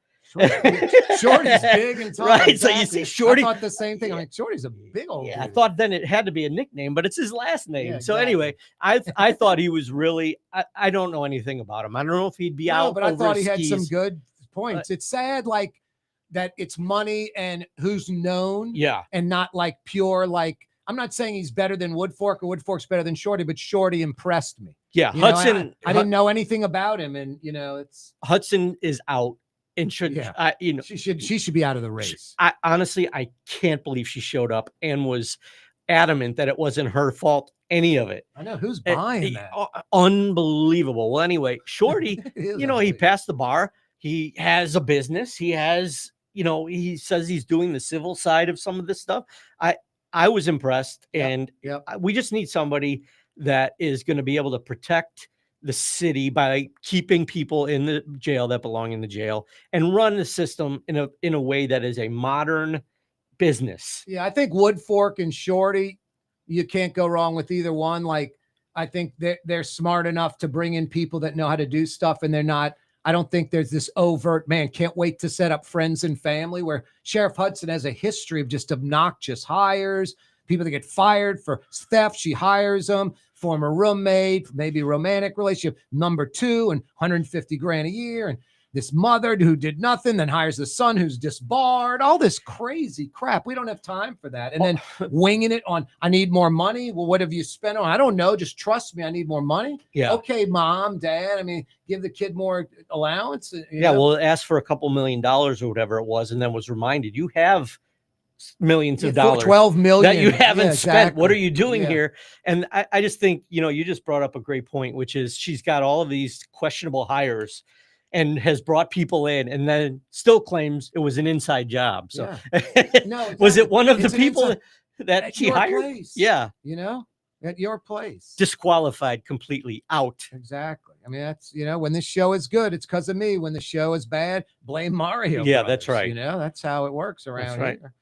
Shorty's big and tall. Right. Exactly. So you see Shorty. I thought the same thing. I'm like, Shorty's a big old dude. I thought then it had to be a nickname, but it's his last name. Yeah, So exactly. anyway, I thought he was really, I don't know anything about him. I don't know if he'd be out. But I thought he had skis. some good points. It's sad, like that it's money and who's known. Yeah. And not like pure, like, I'm not saying he's better than Woodfork or Woodfork's better than Shorty, but Shorty impressed me. Yeah. You know, Hudson. I didn't know anything about him. And, you know, it's Hudson is out and should, she should be out of the race. I honestly, I can't believe she showed up and was adamant that it wasn't her fault, any of it. I know who's buying that. Unbelievable. Well, anyway, Shorty, he passed the bar. He has a business. He has, he says he's doing the civil side of some of this stuff. I was impressed, and we just need somebody that is going to be able to protect the city by keeping people in the jail that belong in the jail and run the system in a way that is a modern business. Yeah, I think Woodfork and Shorty, you can't go wrong with either one. Like, I think they're smart enough to bring in people that know how to do stuff, and they're not. I don't think there's this overt, man, can't wait to set up friends and family, where Sheriff Hudson has a history of just obnoxious hires, people that get fired for theft. She hires them, former roommate, maybe romantic relationship, number 2, and 150 grand a year. And this mother who did nothing, then hires the son who's disbarred, all this crazy crap. We don't have time for that. And then winging it on, I need more money. Well, what have you spent on? I don't know. Just trust me. I need more money. Yeah. Okay, mom, dad. I mean, give the kid more allowance. Well, ask for a couple $1 million or whatever it was, and then was reminded you have millions of dollars, 12 million that you haven't spent. exactly. What are you doing Yeah. here? And I just think, you just brought up a great point, which is she's got all of these questionable hires and has brought people in, and then still claims it was an inside job. So No, was it one of the it's an people inside- that at she your hired? place, Yeah. at your place. Disqualified completely, out. Exactly. I mean, that's, when this show is good, it's because of me. When the show is bad, blame Mario. Yeah, Brothers. that's right. That's how it works around That's right. here.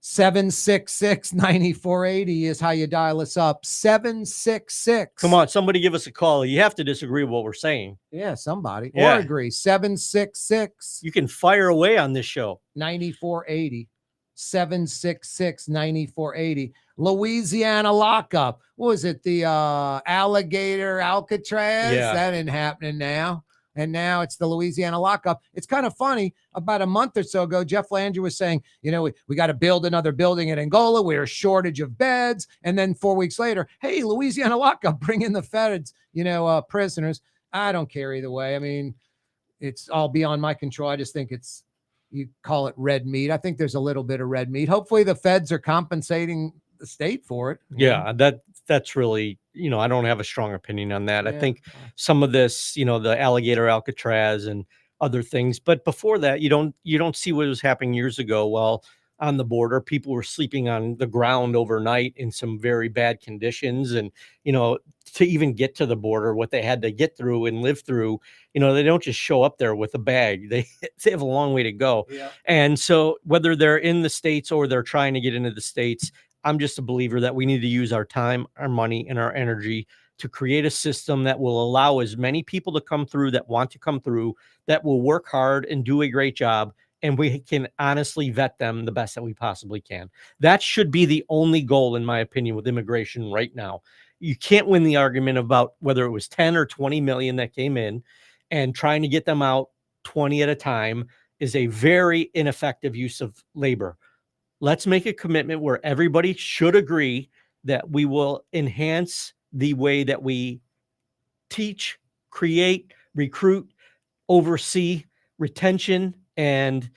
766-9480 is how you dial us up. 766. Come on, somebody give us a call. You have to disagree with what we're saying. Yeah, somebody. Yeah. Or agree. 766. You can fire away on this show. 9480. 766-9480. Louisiana lockup. What was it? The alligator Alcatraz? Yeah. That ain't happening now. And now it's the Louisiana lockup. It's kind of funny. About a month or so ago, Jeff Landry was saying, we got to build another building in Angola. We're a shortage of beds. And then 4 weeks later, hey, Louisiana lockup, bring in the feds, prisoners. I don't care either way. I mean, it's all beyond my control. I just think you call it red meat. I think there's a little bit of red meat. Hopefully the feds are compensating the state for it. Yeah, that's really, I don't have a strong opinion on that. Yeah. I think some of this, the alligator Alcatraz and other things, but before that, you don't see what was happening years ago. Well, on the border, people were sleeping on the ground overnight in some very bad conditions, and to even get to the border, what they had to get through and live through, they don't just show up there with a bag. They have a long way to go. Yeah. And so whether they're in the States or they're trying to get into the States, I'm just a believer that we need to use our time, our money, and our energy to create a system that will allow as many people to come through that want to come through, that will work hard and do a great job, and we can honestly vet them the best that we possibly can. That should be the only goal, in my opinion, with immigration right now. You can't win the argument about whether it was 10 or 20 million that came in, and trying to get them out 20 at a time is a very ineffective use of labor. Let's make a commitment where everybody should agree that we will enhance the way that we teach, create, recruit, oversee retention and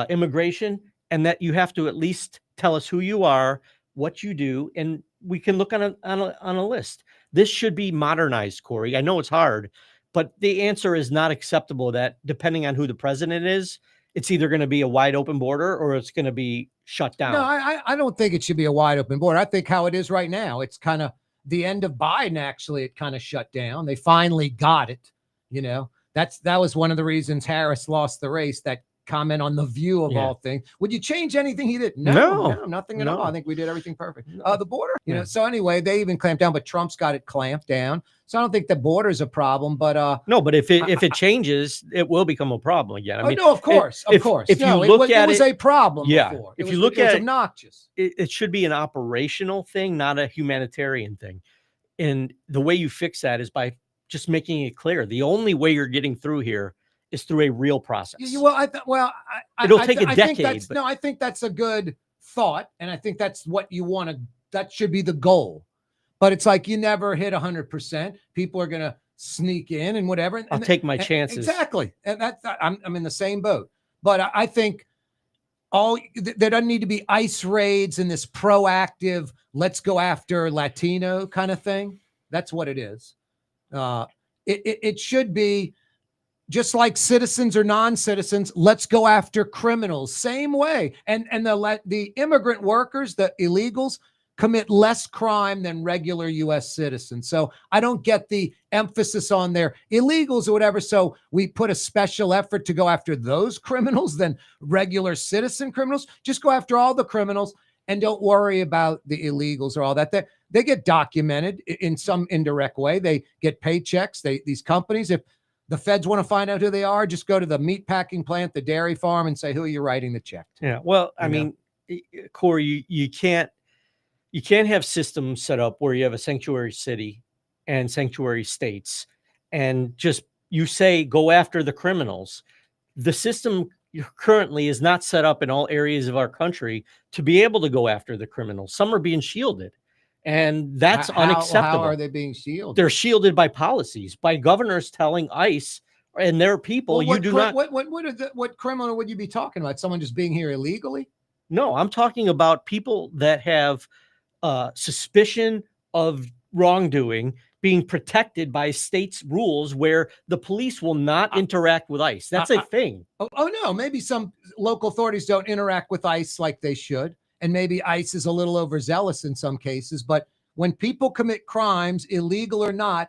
immigration, and that you have to at least tell us who you are, what you do, and we can look on a list. This should be modernized, Corey. I know it's hard, but the answer is not acceptable that depending on who the president is, it's either going to be a wide open border or it's going to be shut down. No, I don't think it should be a wide open border. I think how it is right now, it's kind of the end of Biden. Actually, it kind of shut down. They finally got it. That was one of the reasons Harris lost the race, that comment on the View of Yeah. all things. Would you change anything he did? No. Nothing at No. all. I think we did everything perfect. No. The border, Yeah. so anyway, they even clamped down, but Trump's got it clamped down. So I don't think the border's a problem, but no, but if it changes, it will become a problem again. I mean, no, of course, if no, you look at it was a problem before. If It you was- look it was at obnoxious. it should be an operational thing, not a humanitarian thing. And the way you fix that is by just making it clear. The only way you're getting through here is through a real process. It'll take a decade. I think that's a good thought, and I think that's what you want to. That should be the goal. But it's like you never hit 100%. People are gonna sneak in and whatever. I'll take my chances. Exactly, and I'm in the same boat. But I think there doesn't need to be ICE raids and this proactive, let's go after Latino kind of thing. That's what it is. It should be just like citizens or non-citizens. Let's go after criminals. Same way. And the immigrant workers, the illegals, commit less crime than regular U.S. citizens. So I don't get the emphasis on their illegals or whatever. So we put a special effort to go after those criminals than regular citizen criminals. Just go after all the criminals and don't worry about the illegals or all that. They get documented in some indirect way. They get paychecks. These companies, if the feds want to find out who they are, just go to the meat packing plant, the dairy farm, and say, who are you writing the check to? Yeah. Well, I mean, Corey, you can't have systems set up where you have a sanctuary city and sanctuary states and just you say go after the criminals. The system currently is not set up in all areas of our country to be able to go after the criminals. Some are being shielded, and that's unacceptable. How are they being shielded? They're shielded by policies, by governors telling ICE and their people, Well, you do not. What criminal would you be talking about? Someone just being here illegally? No, I'm talking about people that have suspicion of wrongdoing being protected by states' rules where the police will not interact with ICE. That's a thing. Oh, no, maybe some local authorities don't interact with ICE like they should. And maybe ICE is a little overzealous in some cases. But when people commit crimes, illegal or not,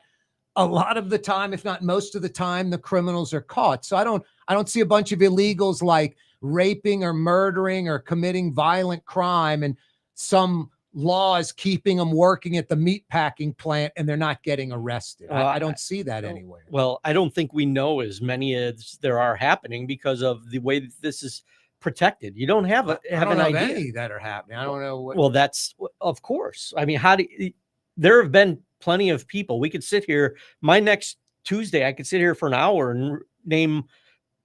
a lot of the time, if not most of the time, the criminals are caught. So I don't see a bunch of illegals like raping or murdering or committing violent crime and some laws keeping them working at the meat packing plant and they're not getting arrested. I don't see that anywhere. Well, I don't think we know as many as there are happening because of the way that this is protected. You don't have an idea. Any that are happening. I don't know what. Well, that's of course. I mean, there have been plenty of people. We could sit here. My next Tuesday, I could sit here for an hour and name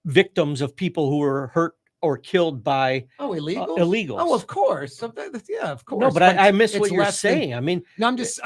victims of people who were hurt or killed by illegals. Illegals. Oh, of course. Yeah, of course. No, but I miss what you're saying. I mean, no, I'm just.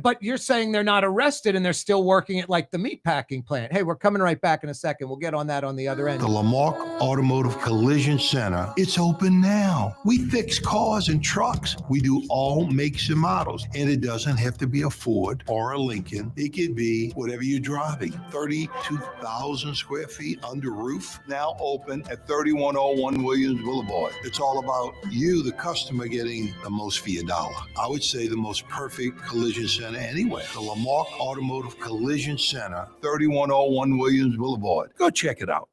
But you're saying they're not arrested and they're still working at like the meat packing plant. Hey, we're coming right back in a second. We'll get on that on the other end. The Lamarck Automotive Collision Center, it's open now. We fix cars and trucks. We do all makes and models. And it doesn't have to be a Ford or a Lincoln. It could be whatever you're driving. 32,000 square feet under roof, now open at 3101 Williams Boulevard. It's all about you, the customer, getting the most for your dollar. I would say the most perfect collision center anyway. The Lamarck Automotive Collision Center, 3101 Williams Boulevard. Go check it out.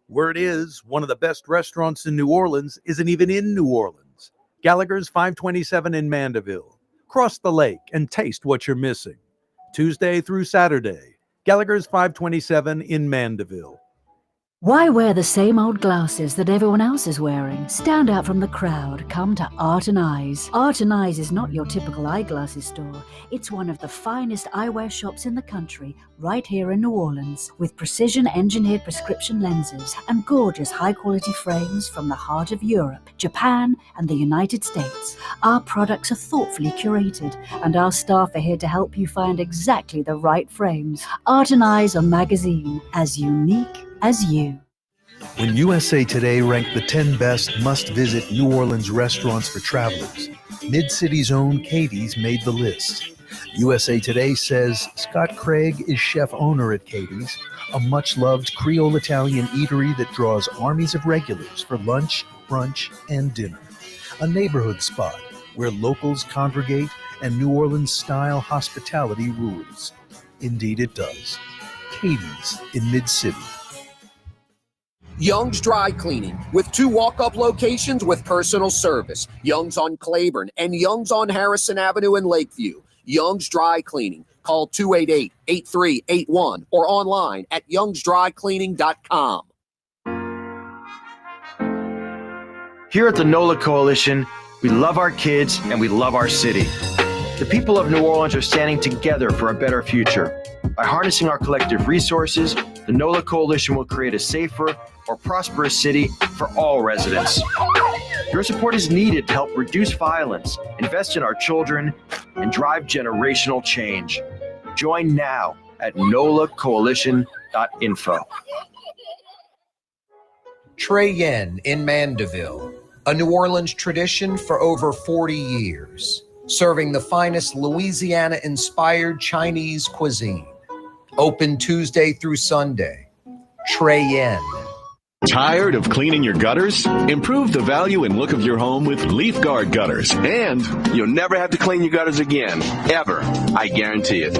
Word is, one of the best restaurants in New Orleans isn't even in New Orleans. Gallagher's 527 in Mandeville. Cross the lake and taste what you're missing. Tuesday through Saturday, Gallagher's 527 in Mandeville. Why wear the same old glasses that everyone else is wearing? Stand out from the crowd. Come to Art and Eyes. Art and Eyes is not your typical eyeglasses store. It's one of the finest eyewear shops in the country, right here in New Orleans, with precision-engineered prescription lenses and gorgeous high-quality frames from the heart of Europe, Japan, and the United States. Our products are thoughtfully curated, and our staff are here to help you find exactly the right frames. Art and Eyes on magazine, as unique as you. When USA Today ranked the 10 best must-visit New Orleans restaurants for travelers, Mid-City's own Katie's made the list. USA Today says Scott Craig is chef-owner at Katie's, a much-loved Creole-Italian eatery that draws armies of regulars for lunch, brunch, and dinner. A neighborhood spot where locals congregate and New Orleans-style hospitality rules. Indeed it does. Katie's in Mid-City. Young's Dry Cleaning, with 2 walk-up locations with personal service. Young's on Claiborne and Young's on Harrison Avenue in Lakeview. Young's Dry Cleaning. Call 288-8381 or online at youngsdrycleaning.com. Here at the NOLA Coalition, we love our kids and we love our city. The people of New Orleans are standing together for a better future. By harnessing our collective resources, the NOLA Coalition will create a safer, more prosperous city for all residents. Your support is needed to help reduce violence, invest in our children, and drive generational change. Join now at nolacoalition.info. Trey Yen in Mandeville, a New Orleans tradition for over 40 years, serving the finest Louisiana-inspired Chinese cuisine. Open Tuesday through Sunday. Trey Yen. Tired of cleaning your gutters? Improve the value and look of your home with Leaf Guard gutters, and you'll never have to clean your gutters again, ever. I guarantee it.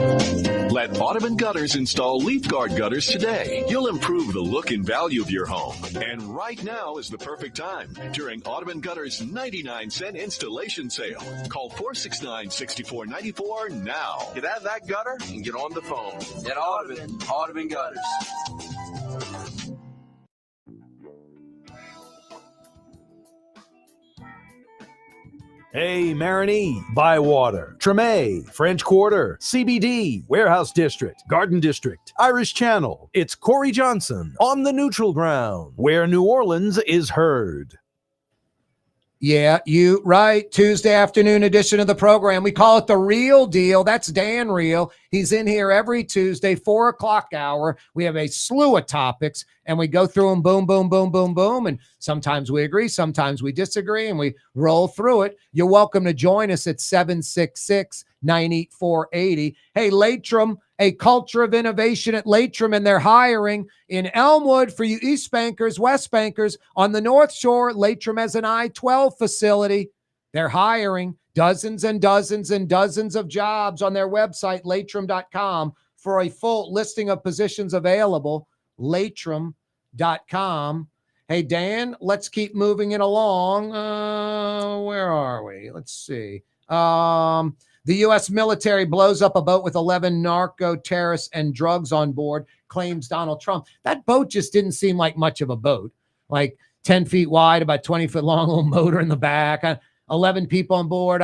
Let Audubon Gutters install Leaf Guard gutters today. You'll improve the look and value of your home. And right now is the perfect time during Audubon Gutters 99-cent installation sale. Call 469-6494 now. Get out of that gutter and get on the phone. At Audubon Gutters. Hey, Marigny, Bywater, Treme, French Quarter, CBD, Warehouse District, Garden District, Irish Channel. It's Corey Johnson on the neutral ground, where New Orleans is heard. Yeah, you right. Tuesday afternoon edition of the program. We call it The Real Deal. That's Dan Real. He's in here every Tuesday, 4 o'clock hour. We have a slew of topics, and we go through them, boom, boom, boom, boom, boom. And sometimes we agree, sometimes we disagree, and we roll through it. You're welcome to join us at 766-984-80. Hey, Latrim, a culture of innovation at Latrim, and they're hiring in Elmwood for you East Bankers, West Bankers. On the North Shore, Latrim has an I-12 facility. They're hiring dozens and dozens and dozens of jobs on their website, latrim.com, for a full listing of positions available, latrim.com. Hey, Dan, let's keep moving it along. Where are we? Let's see. The U.S. military blows up a boat with 11 narco terrorists and drugs on board, claims Donald Trump. That boat just didn't seem like much of a boat, like 10 feet wide, about 20 foot long, little motor in the back, 11 people on board.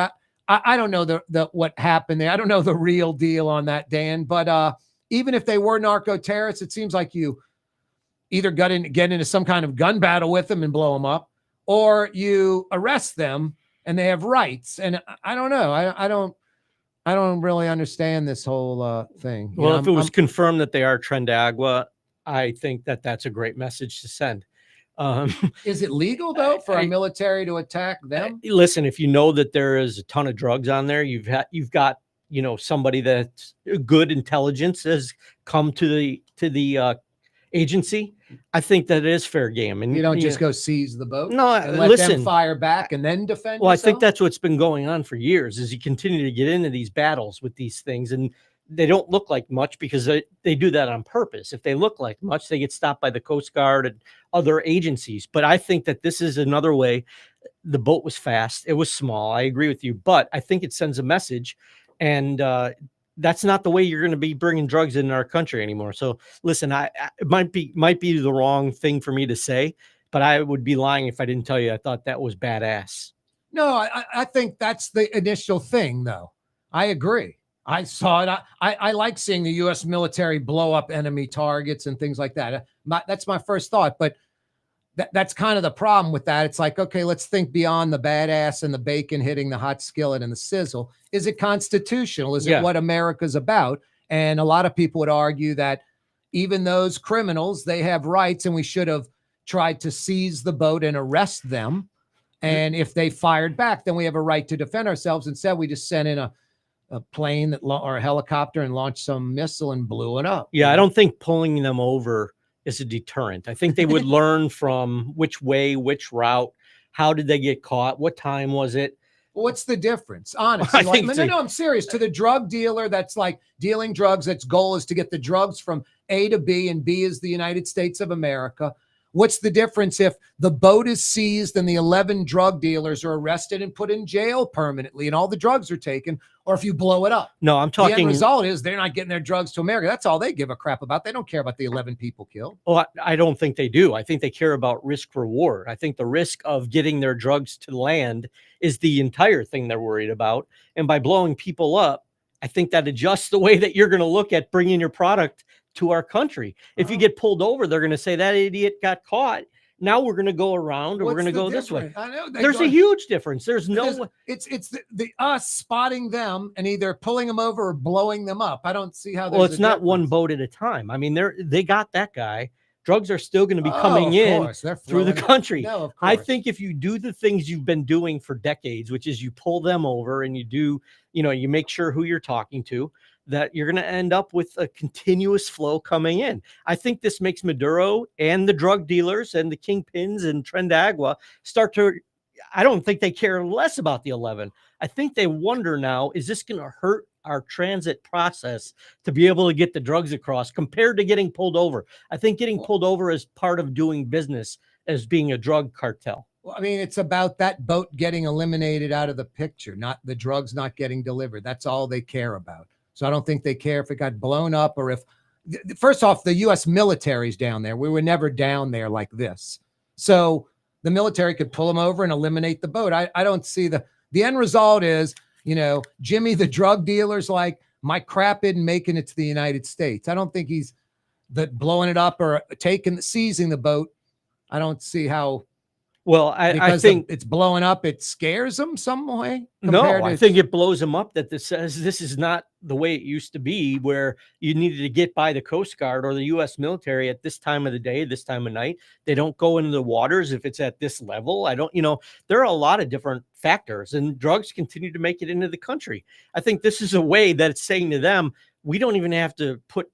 I don't know the what happened there. I don't know the real deal on that, Dan. But even if they were narco terrorists, it seems like you either get into some kind of gun battle with them and blow them up, or you arrest them and they have rights. And I don't know. I don't really understand this whole thing. Well, if it was confirmed that they are Trendagua, I think that that's a great message to send. Is it legal though for our military to attack them? Listen, if you know that there is a ton of drugs on there, you've got somebody that's good intelligence has come to the agency. I think that it is fair game, and you don't just go seize the boat. No, and let them fire back and then defend. Well, yourself? I think that's what's been going on for years. Is you continue to get into these battles with these things, and they don't look like much because they do that on purpose. If they look like much, they get stopped by the Coast Guard and other agencies. But I think that this is another way. The boat was fast. It was small. I agree with you. But I think it sends a message. And that's not the way you're going to be bringing drugs in our country anymore. So listen, it might be the wrong thing for me to say, but I would be lying if I didn't tell you I thought that was badass. No, I think that's the initial thing, though. I agree. I saw it. I like seeing the U.S. military blow up enemy targets and things like that. That's my first thought. But that's kind of the problem with that. It's like, okay, let's think beyond the badass and the bacon hitting the hot skillet and the sizzle. Is it constitutional? Is it what America's about? And a lot of people would argue that even those criminals, they have rights, and we should have tried to seize the boat and arrest them. And if they fired back, then we have a right to defend ourselves. Instead, we just sent in a plane or a helicopter and launched some missile and blew it up. Yeah, I don't think pulling them over is a deterrent. I think they would learn from which route, how did they get caught, what time was it? What's the difference? Honestly, no, I'm serious. To the drug dealer that's like dealing drugs, that's goal is to get the drugs from A to B, and B is the United States of America. what's the difference if the boat is seized and the 11 drug dealers are arrested and put in jail permanently and all the drugs are taken, or if you blow it up? No, I'm The end talking. result is they're not getting their drugs to America. That's all they give a crap about. They don't care about the 11 people killed. Well, I don't think they do. I think they care about risk reward. I think the risk of getting their drugs to land is the entire thing they're worried about. And by blowing people up, I think that adjusts the way that you're going to look at bringing your product to our country. If you get pulled over, they're going to say that idiot got caught. Now we're going to go around, or we're going to go this way. I know There's a huge difference. There's no. It's the us spotting them and either pulling them over or blowing them up. I don't see how. Well, it's not one boat at a time. I mean, they got that guy. Drugs are still going to be coming in through the country. No, of I course. think if you do the things you've been doing for decades, which is you pull them over and you do, you make sure who you're talking to, that you're going to end up with a continuous flow coming in. I think this makes Maduro and the drug dealers and the kingpins and Trendagua start to, I don't think they care less about the 11. I think they wonder now, is this going to hurt our transit process to be able to get the drugs across compared to getting pulled over? I think getting pulled over is part of doing business as being a drug cartel. Well, I mean, it's about that boat getting eliminated out of the picture, not the drugs not getting delivered. That's all they care about. So I don't think they care if it got blown up or if, first off, the U.S. military's down there. We were never down there like this. So the military could pull them over and eliminate the boat. I don't see the end result is, Jimmy, the drug dealer's like, my crap isn't making it to the United States. I don't think he's blowing it up or seizing the boat. I don't see how. Well, I think it's blowing up. It scares them some way. No, I think it blows them up that this says this is not the way it used to be, where you needed to get by the Coast Guard or the U.S. military at this time of the day, this time of night. They don't go into the waters if it's at this level. There are a lot of different factors, and drugs continue to make it into the country. I think this is a way that it's saying to them, we don't even have to put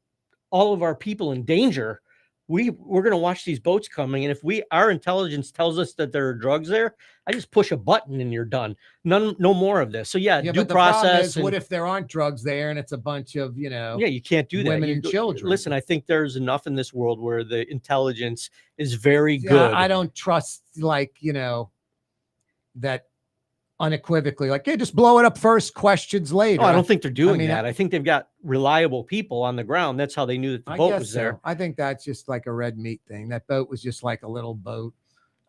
all of our people in danger. We're going to watch these boats coming, and if our intelligence tells us that there are drugs there, I just push a button and you're done. No more of this. So due but the process. problem is, what if there aren't drugs there and it's a bunch of you can't do that. Women and children. Listen, I think there's enough in this world where the intelligence is very good. I don't trust that unequivocally, like, hey, just blow it up first, questions later. Oh, I don't think they're doing that. I think they've got reliable people on the ground. That's how they knew that the boat was there. I think that's just like a red meat thing. That boat was just like a little boat,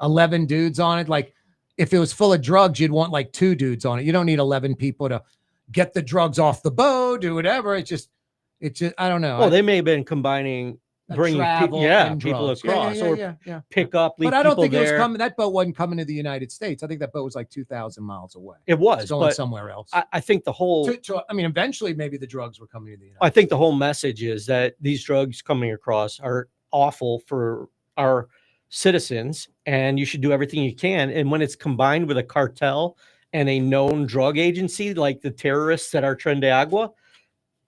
11 dudes on it. Like, if it was full of drugs, you'd want like 2 dudes on it. You don't need 11 people to get the drugs off the boat, do whatever. It's just, I don't know. Well, they may have been combining, bringing people across, pick up, leave but I don't people think there. it was coming. That boat wasn't coming to the United States. I think that boat was like 2,000 miles away. It was going somewhere else. I think the whole. Eventually, maybe the drugs were coming to the United I think the whole message is that these drugs coming across are awful for our citizens, and you should do everything you can. And when it's combined with a cartel and a known drug agency like the terrorists that are Trendagua,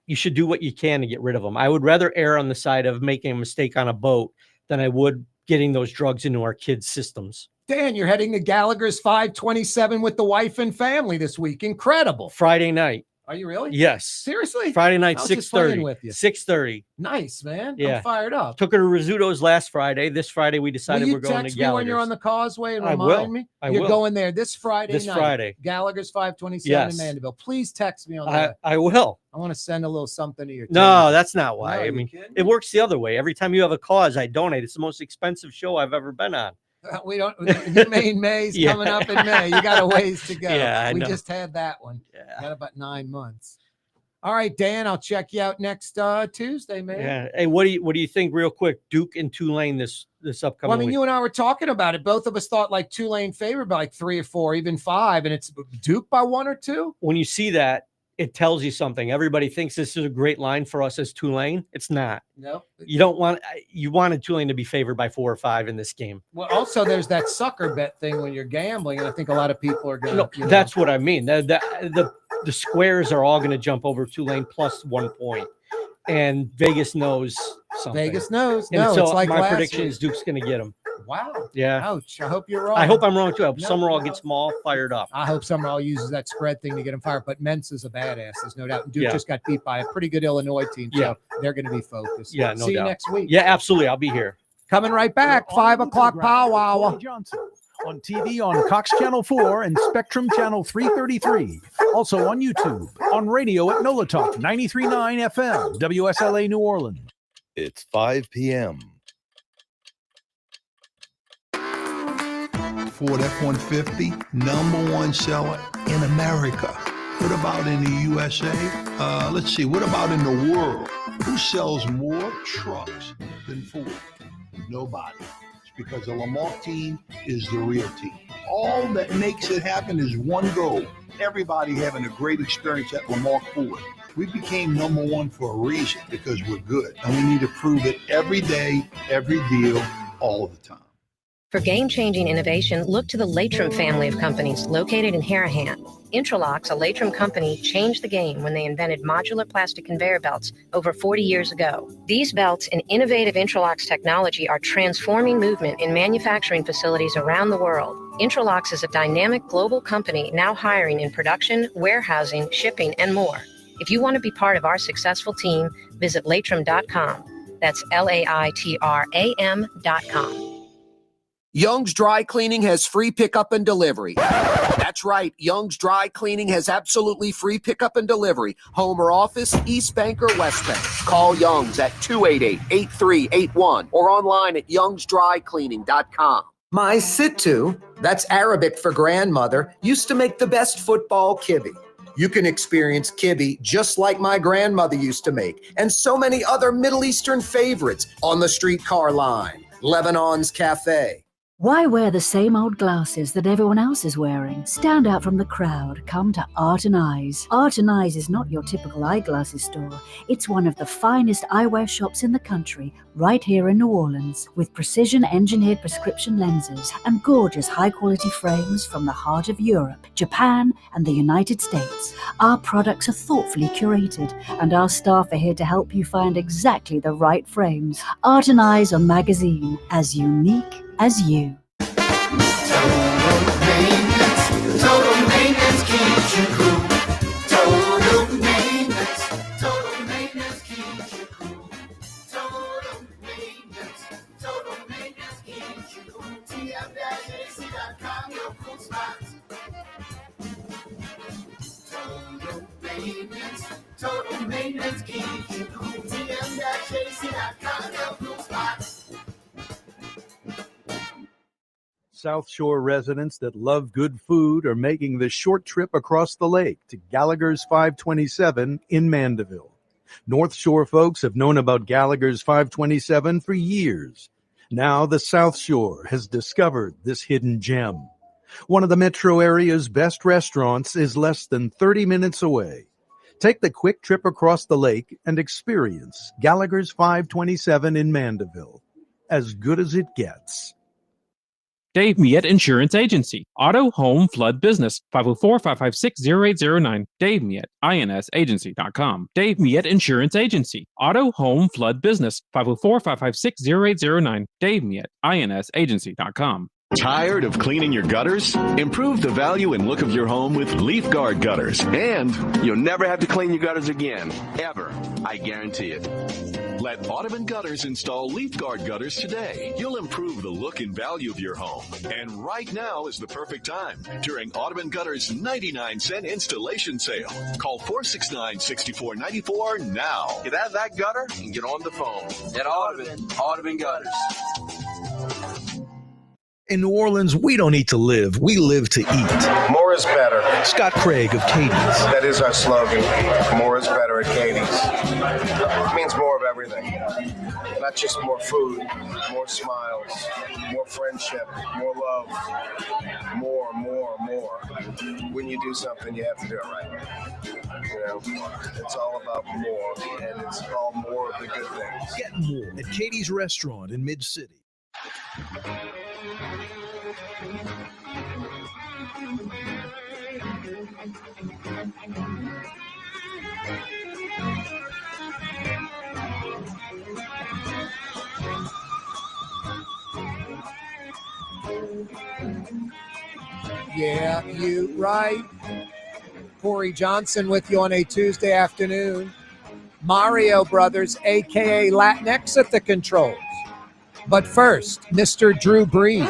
you should do what you can to get rid of them. I would rather err on the side of making a mistake on a boat than I would getting those drugs into our kids' systems. Dan, you're heading to Gallagher's 527 with the wife and family this week. Incredible. Friday night. Are you really? Yes. Seriously? Friday night, I was just playing with you. 6:30. Nice, man. Yeah. I'm fired up. Took her to Rizzuto's last Friday. This Friday, we decided we're going to text Gallagher's. me when you're on the causeway and I remind will. me? I You're will. going there this Friday This night. Friday. Gallagher's 527 Yes. in Mandeville. Please text me on that. I will. I want to send a little something to your team. No, that's not why. No, I you mean, kidding? it works the other way. Every time you have a cause, I donate. It's the most expensive show I've ever been on. We don't. May's Yeah. coming up in May. You got a ways to go. Yeah, I we know. just had that one. Yeah. Got about 9 months. All right, Dan. I'll check you out next Tuesday, man. Yeah. Hey, what do you think, real quick? Duke and Tulane this upcoming Well, I mean, week. you and I were talking about it. Both of us thought like Tulane favored by like 3 or 4, even 5, and it's Duke by 1 or 2. When you see that, it tells you something. Everybody thinks this is a great line for us as Tulane. It's not. No. You wanted Tulane to be favored by 4 or 5 in this game. Well, also there's that sucker bet thing when you're gambling, and I think a lot of people are going to. That's what I mean. The squares are all going to jump over Tulane plus 1 point, and Vegas knows something. Vegas knows. And No, so it's like my last prediction year. is Duke's going to get them. Wow. Yeah. Ouch. I hope you're wrong. I hope I'm wrong too. I hope No, Summerall no. gets them all fired up. I hope Summerall uses that spread thing to get him fired. But Mensa's a badass. There's no doubt. Duke Yeah. just got beat by a pretty good Illinois team, so Yeah. they're going to be focused. Yeah, no See doubt. you next week. Yeah, absolutely. I'll be here. Coming right back, 5 o'clock powwow. Johnson. On TV on Cox Channel 4 and Spectrum Channel 333. Also on YouTube. On radio at NOLA Talk 93.9 FM, WSLA New Orleans. It's 5 p.m. Ford F-150, #1 seller in America. What about in the USA? Let's see, what about in the world? Who sells more trucks than Ford? Nobody. It's because the Lamar team is the real team. All that makes it happen is one goal. Everybody having a great experience at Lamar Ford. We became #1 for a reason, because we're good. And we need to prove it every day, every deal, all the time. For game-changing innovation, look to the Latrim family of companies located in Harahan. Intralocks, a Latrim company, changed the game when they invented modular plastic conveyor belts over 40 years ago. These belts and innovative Intralocks technology are transforming movement in manufacturing facilities around the world. Intralocks is a dynamic global company now hiring in production, warehousing, shipping, and more. If you want to be part of our successful team, visit Latrim.com. That's LAITRAM.com. Young's Dry Cleaning has free pickup and delivery. That's right. Young's Dry Cleaning has absolutely free pickup and delivery. Home or office, East Bank or West Bank. Call Young's at 288-8381 or online at youngsdrycleaning.com. My Sittu, that's Arabic for grandmother, used to make the best football kibbe. You can experience kibbe just like my grandmother used to make, and so many other Middle Eastern favorites on the streetcar line. Lebanon's Cafe. Why wear the same old glasses that everyone else is wearing? Stand out from the crowd. Come to Art and Eyes. Art and Eyes is not your typical eyeglasses store. It's one of the finest eyewear shops in the country, right here in New Orleans, with precision-engineered prescription lenses and gorgeous high-quality frames from the heart of Europe, Japan, and the United States. Our products are thoughtfully curated, and our staff are here to help you find exactly the right frames. Art and Eyes on magazine, as unique as you. Total maintenance keeps you cool. Total maintenance keeps you cool. Total maintenance keeps you cool. TM-AC.com, your cool spots. Total maintenance keeps you cool. TM-AC.com, your cool spots. South Shore residents that love good food are making the short trip across the lake to Gallagher's 527 in Mandeville. North Shore folks have known about Gallagher's 527 for years. Now the South Shore has discovered this hidden gem. One of the metro area's best restaurants is less than 30 minutes away. Take the quick trip across the lake and experience Gallagher's 527 in Mandeville. As good as it gets. Dave Miette Insurance Agency. Auto, home, flood, business. 504-556-0809. Dave Miette, INSagency.com. Dave Miette Insurance Agency. Auto, home, flood, business. 504-556-0809. Dave Miette, INSagency.com. Tired of cleaning your gutters? Improve the value and look of your home with Leaf Guard gutters. And you'll never have to clean your gutters again. Ever. I guarantee it. Let Audubon Gutters install Leaf Guard gutters today. You'll improve the look and value of your home. And right now is the perfect time during Audubon Gutters' 99-cent installation sale. Call 469-6494 now. Get out of that gutter and get on the phone. At Audubon Gutters. In New Orleans, we don't eat to live. We live to eat. More is better. Scott Craig of Katie's. That is our slogan. More is better at Katie's. It means more of everything. Not just more food, more smiles, more friendship, more love, more. When you do something, you have to do it right. You know, it's all about more, and it's all more of the good things. Get more at Katie's Restaurant in Mid-City. Yeah, you right. Corey Johnson with you on a Tuesday afternoon. Mario Brothers, a.k.a. Latinx at the controls. But first, Mr. Drew Brees.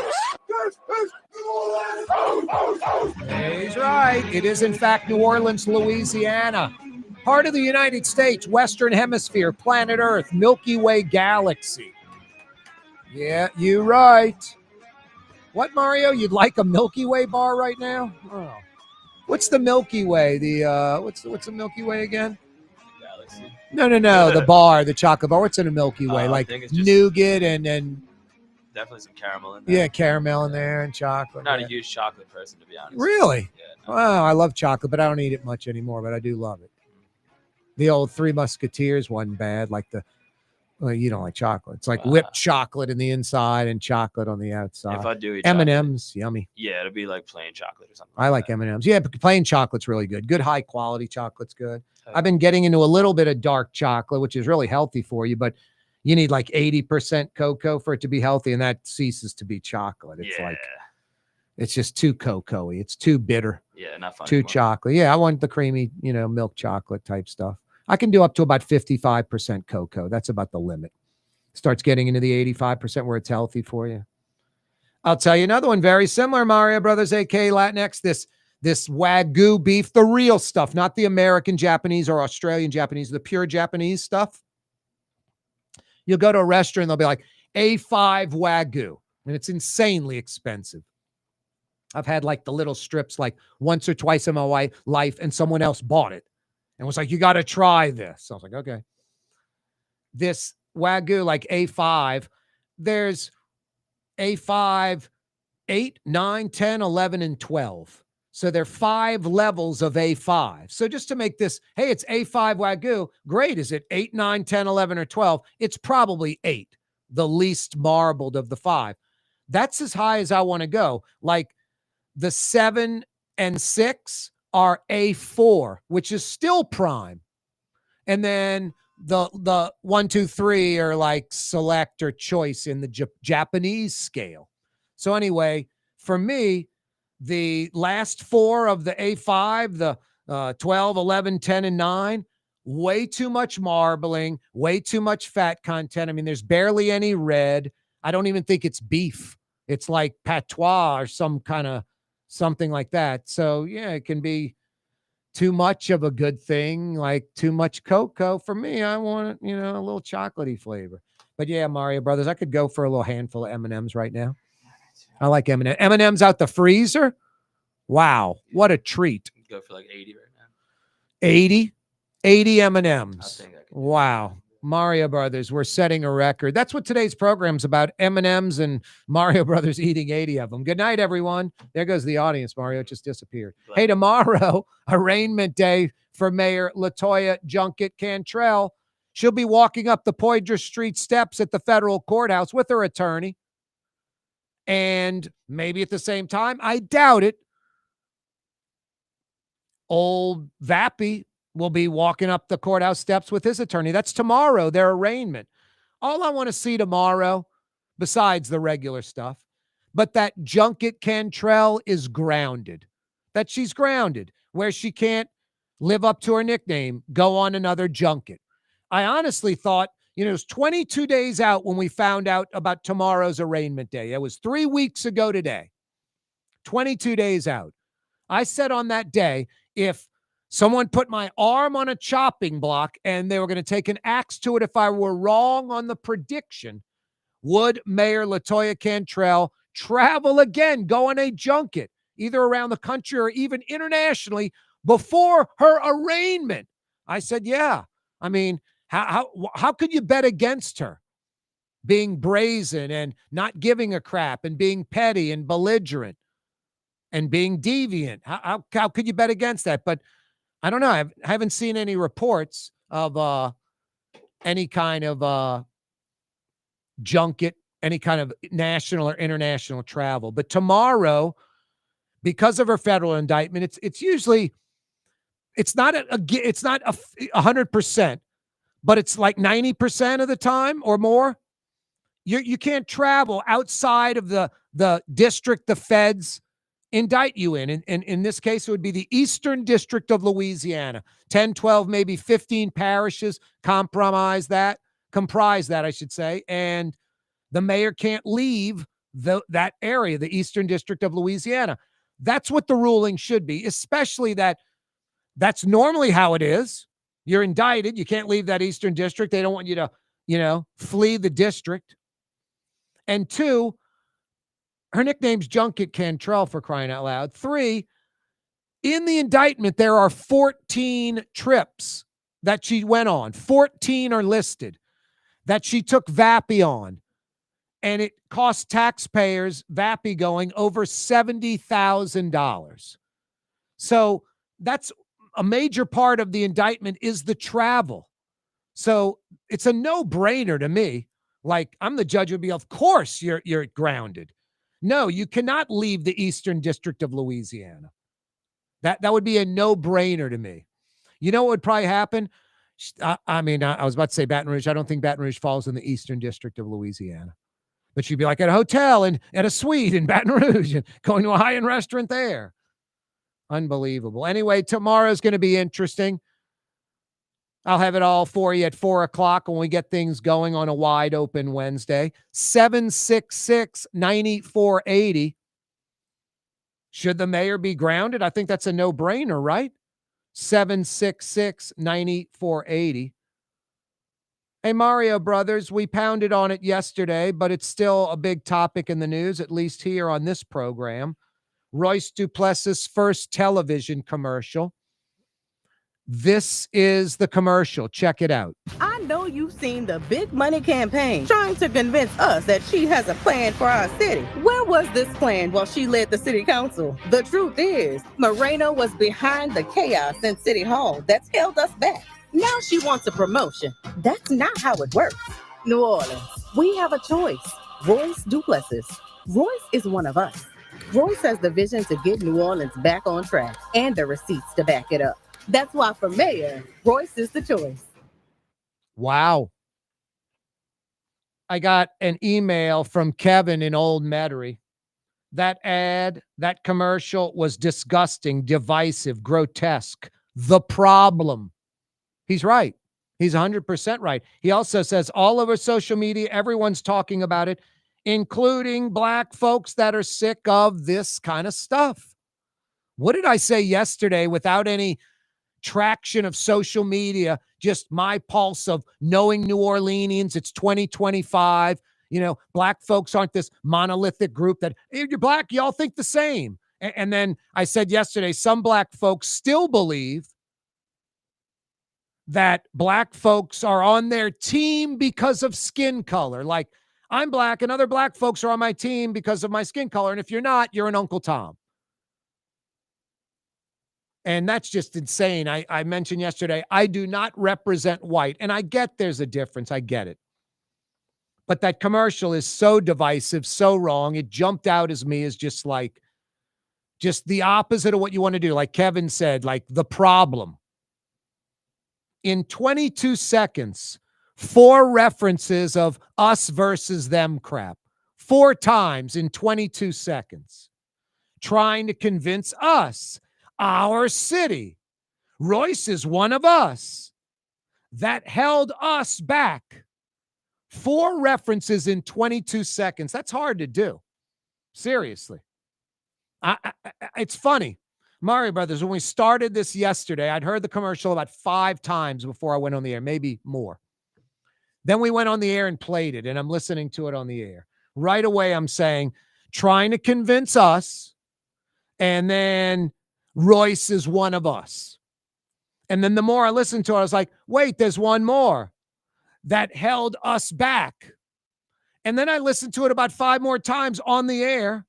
He's right. It is, in fact, New Orleans, Louisiana. Part of the United States, Western Hemisphere, planet Earth, Milky Way galaxy. Yeah, you're right. What, Mario? You'd like a Milky Way bar right now? Oh. What's the Milky Way? The what's the Milky Way again? Galaxy. No. The bar, the chocolate bar. What's in a Milky Way? I Like think it's just nougat and definitely some caramel in there. yeah, caramel in there and chocolate. I'm not yeah. a huge chocolate person, to be honest. Really? Yeah. No. Wow, I love chocolate, but I don't eat it much anymore. But I do love it. The old Three Musketeers wasn't bad. Like you don't like chocolate. It's like whipped chocolate in the inside and chocolate on the outside. If I do eat M&Ms, yummy. Yeah, it'd be like plain chocolate or something. I like M&Ms. Yeah, but plain chocolate's really good. Good high quality chocolate's good. I've been getting into a little bit of dark chocolate, which is really healthy for you, but you need like 80% cocoa for it to be healthy, and that ceases to be chocolate. It's like it's just too cocoa-y. It's too bitter. Yeah, not fun. Too chocolate. Yeah, I want the creamy, milk chocolate type stuff. I can do up to about 55% cocoa. That's about the limit. Starts getting into the 85% where it's healthy for you. I'll tell you another one very similar, Mario Brothers, aka Latinx. This Wagyu beef, the real stuff, not the American Japanese or Australian Japanese, the pure Japanese stuff. You'll go to a restaurant, they'll be like A5 Wagyu, and it's insanely expensive. I've had like the little strips like once or twice in my life, and someone else bought it and was like, you got to try this. So I was like, okay. This Wagyu, like A5, there's A5, 8, 9, 10, 11, and 12. So there are 5 levels of A5. So just to make this, hey, it's A5 Wagyu, great. Is it 8, 9, 10, 11, or 12? It's probably 8, the least marbled of the 5. That's as high as I want to go. Like the 7 and 6 are A4, which is still prime. And then the 1, 2, 3 are like select or choice in the Japanese scale. So anyway, for me, the last 4 of the A5, the 12, 11, 10, and 9, way too much marbling, way too much fat content. I mean, there's barely any red. I don't even think it's beef. It's like patois or some kind of something like that. So yeah, it can be too much of a good thing, like too much cocoa. For me, I want, a little chocolatey flavor. But yeah, Mario Brothers, I could go for a little handful of M&Ms right now. I like M&Ms. M&Ms out the freezer. Wow, what a treat. Go for like 80 right now. 80 M&Ms. Wow. Mario Brothers, we're setting a record. That's what today's program's about, M&Ms and Mario Brothers eating 80 of them. Good night, everyone. There goes the audience. Mario just disappeared. Hey, tomorrow, arraignment day for Mayor LaToya Junket Cantrell. She'll be walking up the Poydras Street steps at the federal courthouse with her attorney. And maybe at the same time, I doubt it, old Vappy will be walking up the courthouse steps with his attorney. That's tomorrow, their arraignment. All I want to see tomorrow, besides the regular stuff, but that Junket Cantrell is grounded. That she's grounded, where she can't live up to her nickname, go on another junket. I honestly thought, it was 22 days out when we found out about tomorrow's arraignment day. It was 3 weeks ago today. 22 days out. I said on that day, if someone put my arm on a chopping block and they were going to take an axe to it if I were wrong on the prediction, would Mayor LaToya Cantrell travel again, go on a junket, either around the country or even internationally, before her arraignment? I said, yeah. I mean, how could you bet against her being brazen and not giving a crap and being petty and belligerent and being deviant? How could you bet against that? But I don't know. I haven't seen any reports of any kind of junket, any kind of national or international travel. But tomorrow, because of her federal indictment, it's usually, it's not 100%, but it's like 90% of the time or more. You can't travel outside of the district the feds indict you in. And in this case, it would be the Eastern District of Louisiana. 10, 12, maybe 15 parishes comprise that, I should say. And the mayor can't leave that area, the Eastern District of Louisiana. That's what the ruling should be, especially that's normally how it is. You're indicted. You can't leave that Eastern District. They don't want you to, flee the district. And 2, her nickname's Junket Cantrell, for crying out loud. 3, in the indictment, there are 14 trips that she went on. 14 are listed that she took Vappy on. And it cost taxpayers, Vappy going, over $70,000. So that's a major part of the indictment is the travel. So it's a no-brainer to me. Like, I'm the judge, would be, of course you're grounded. No, you cannot leave the Eastern District of Louisiana. That would be a no-brainer to me. You know what would probably happen? I was about to say Baton Rouge. I don't think Baton Rouge falls in the Eastern District of Louisiana. But she'd be like at a hotel and at a suite in Baton Rouge and going to a high-end restaurant there. Unbelievable. Anyway, tomorrow's going to be interesting. I'll have it all for you at 4 o'clock when we get things going on a wide open Wednesday. 766-9480. Should the mayor be grounded? I think that's a no-brainer, right? 766-9480. Hey, Mario Brothers, we pounded on it yesterday, but it's still a big topic in the news, at least here on this program. Royce Duplessis' first television commercial. This is the commercial. Check it out. I know you've seen the big money campaign trying to convince us that she has a plan for our city. Where was this plan while she led the city council? The truth is, Moreno was behind the chaos in City Hall that's held us back. Now she wants a promotion. That's not how it works. New Orleans, we have a choice. Royce Duplessis. Royce is one of us. Royce has the vision to get New Orleans back on track and the receipts to back it up. That's why for mayor, Royce is the choice. Wow. I got an email from Kevin in Old Metairie. That ad, that commercial was disgusting, divisive, grotesque. The problem. He's right. He's 100% right. He also says all over social media, everyone's talking about it, including black folks that are sick of this kind of stuff. What did I say yesterday without any traction of social media, just my pulse of knowing New Orleanians? It's 2025. Black folks aren't this monolithic group that, hey, you're black, y'all think the same. And then I said yesterday, some black folks still believe that black folks are on their team because of skin color. Like, I'm black and other black folks are on my team because of my skin color. And if you're not, you're an Uncle Tom. And that's just insane. I mentioned yesterday, I do not represent white. And I get there's a difference. I get it. But that commercial is so divisive, so wrong. It jumped out as me as just the opposite of what you want to do. Like Kevin said, like the problem. In 22 seconds, 4 references of us versus them crap. 4 times in 22 seconds. Trying to convince us, our city, Royce is one of us, that held us back. 4 references in 22 seconds. That's hard to do. Seriously. It's funny. Mario Brothers, when we started this yesterday, I'd heard the commercial about 5 times before I went on the air, maybe more. Then we went on the air and played it, and I'm listening to it on the air. Right away, I'm saying, trying to convince us, and then Royce is one of us. And then the more I listened to it, I was like, wait, there's one more that held us back. And then I listened to it about 5 more times on the air,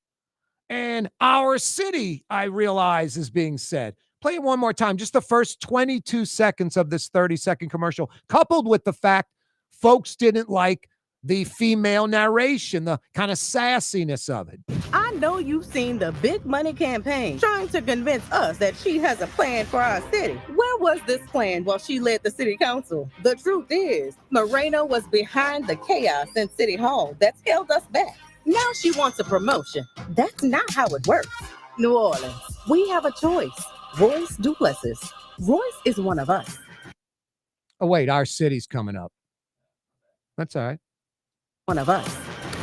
and our city, I realize, is being said. Play it one more time, just the first 22 seconds of this 30-second commercial, coupled with the fact folks didn't like the female narration, the kind of sassiness of it. I know you've seen the big money campaign trying to convince us that she has a plan for our city. Where was this plan while she led the city council? The truth is, Moreno was behind the chaos in City Hall that's held us back. Now she wants a promotion. That's not how it works. New Orleans, we have a choice. Royce Duplessis. Royce is one of us. Oh, wait, our city's coming up. That's all right. One of us.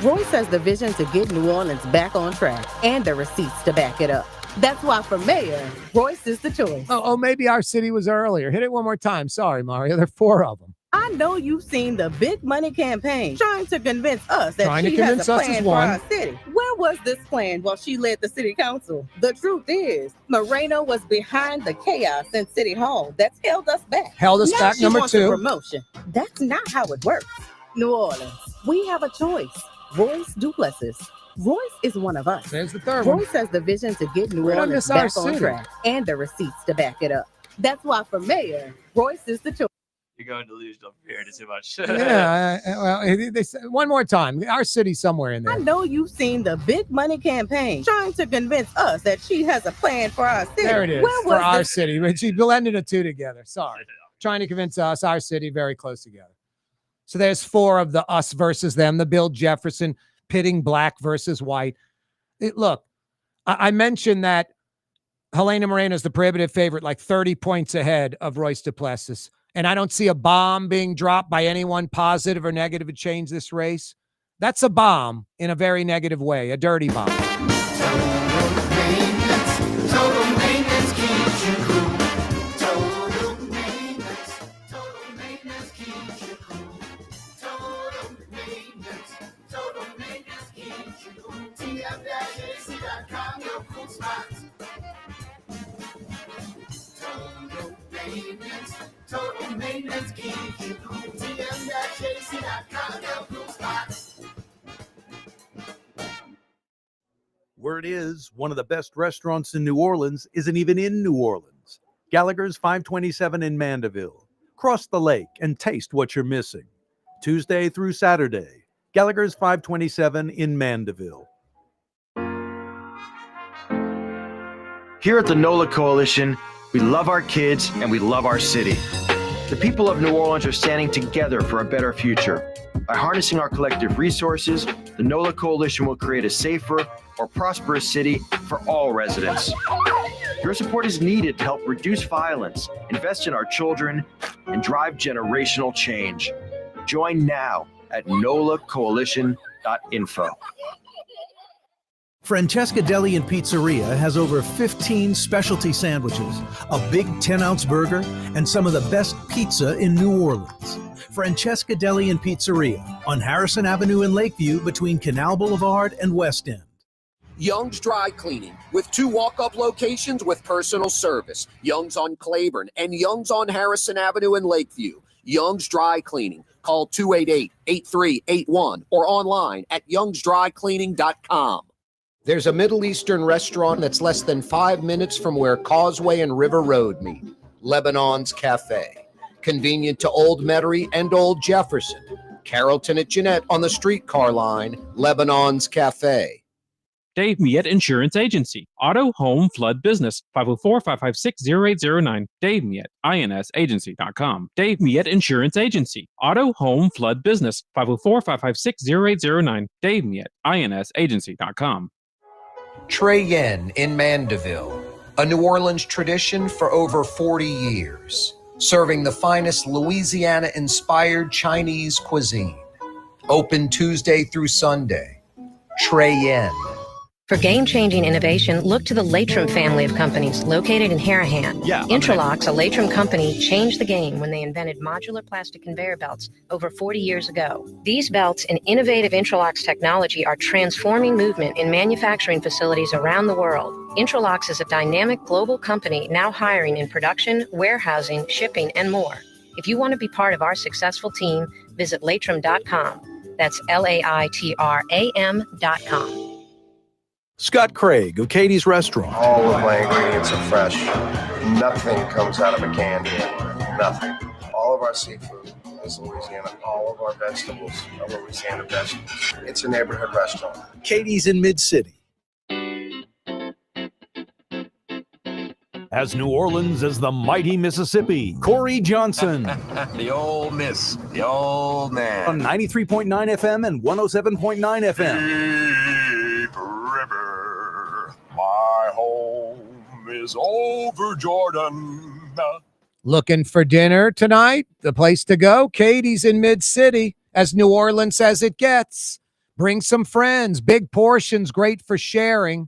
Royce has the vision to get New Orleans back on track and the receipts to back it up. That's why for mayor, Royce is the choice. Oh, maybe our city was earlier. Hit it one more time. Sorry, Mario. There are 4 of them. I know you've seen the big money campaign trying to convince us that Trying to she has convince a us plan is for one. our city. Where was this plan while she led the city council? The truth is, Moreno was behind the chaos in City Hall that's held us back. Held us Now back, she number wants a 2. promotion. That's not how it works. New Orleans, we have a choice. Royce Duplessis. Royce is one of us. There's the third one. Royce has the vision to get New We're gonna Orleans miss our back on city. track and the receipts to back it up. That's why for mayor, Royce is the choice. You're going delusional from here too much. They said one more time. Our city's somewhere in I there. know you've seen the big money campaign trying to convince us that she has a plan for our city. There it is. Where For was our this? city. But she blended the 2 together. Sorry. Trying to convince us, our city, very close together. So there's 4 of the us versus them, the Bill Jefferson pitting black versus white. Look, I mentioned that Helena Moreno is the prohibitive favorite, like 30 points ahead of Royce Duplessis. And I don't see a bomb being dropped by anyone positive or negative to change this race. That's a bomb in a very negative way, a dirty bomb. Total maintenance keeps you cool. Total maintenance keeps you cool. Total maintenance keeps you cool. TM-AC.com, your cool spots. Total maintenance keeps you cool. TM-AC.com, your cool spots. Word is, one of the best restaurants in New Orleans isn't even in New Orleans. Gallagher's 527 in Mandeville. Cross the lake and taste what you're missing. Tuesday through Saturday, Gallagher's 527 in Mandeville. Here at the NOLA Coalition, we love our kids and we love our city. The people of New Orleans are standing together for a better future. By harnessing our collective resources, the NOLA Coalition will create a safer, more prosperous city for all residents. Your support is needed to help reduce violence, invest in our children, and drive generational change. Join now at nolacoalition.info. Francesca Deli and Pizzeria has over 15 specialty sandwiches, a big 10-ounce burger, and some of the best pizza in New Orleans. Francesca Deli and Pizzeria on Harrison Avenue in Lakeview between Canal Boulevard and West End. Young's Dry Cleaning, with 2 walk-up locations with personal service. Young's on Claiborne and Young's on Harrison Avenue in Lakeview. Young's Dry Cleaning. Call 288-8381 or online at youngsdrycleaning.com. There's a Middle Eastern restaurant that's less than 5 minutes from where Causeway and River Road meet. Lebanon's Cafe. Convenient to Old Metairie and Old Jefferson. Carrollton at Jeanette on the streetcar line. Lebanon's Cafe. Dave Miette Insurance Agency. Auto, home, flood, business. 504-556-0809. Dave Miette, INSagency.com. Dave Miette Insurance Agency. Auto, home, flood, business. 504-556-0809. Dave Miette, INSagency.com. Trey Yen in Mandeville, a New Orleans tradition for over 40 years, serving the finest Louisiana-inspired Chinese cuisine. Open Tuesday through Sunday. Trey Yen. For game-changing innovation, look to the Latrim family of companies located in Harahan. Intralocks, a Latrim company, changed the game when they invented modular plastic conveyor belts over 40 years ago. These belts and innovative Intralocks technology are transforming movement in manufacturing facilities around the world. Intralocks is a dynamic global company now hiring in production, warehousing, shipping, and more. If you want to be part of our successful team, visit latrim.com. That's LAITRAM.com. Scott Craig of Katie's Restaurant. All of my ingredients are fresh. Nothing comes out of a can here. Nothing. All of our seafood is Louisiana. All of our vegetables are Louisiana vegetables. It's a neighborhood restaurant. Katie's in Mid-City. As New Orleans as the mighty Mississippi, Corey Johnson. The old miss, the old man. On 93.9 FM and 107.9 FM. Deep River, my home is over Jordan. Looking for dinner tonight? The place to go? Katie's in Mid-City, as New Orleans as it gets. Bring some friends. Big portions, great for sharing.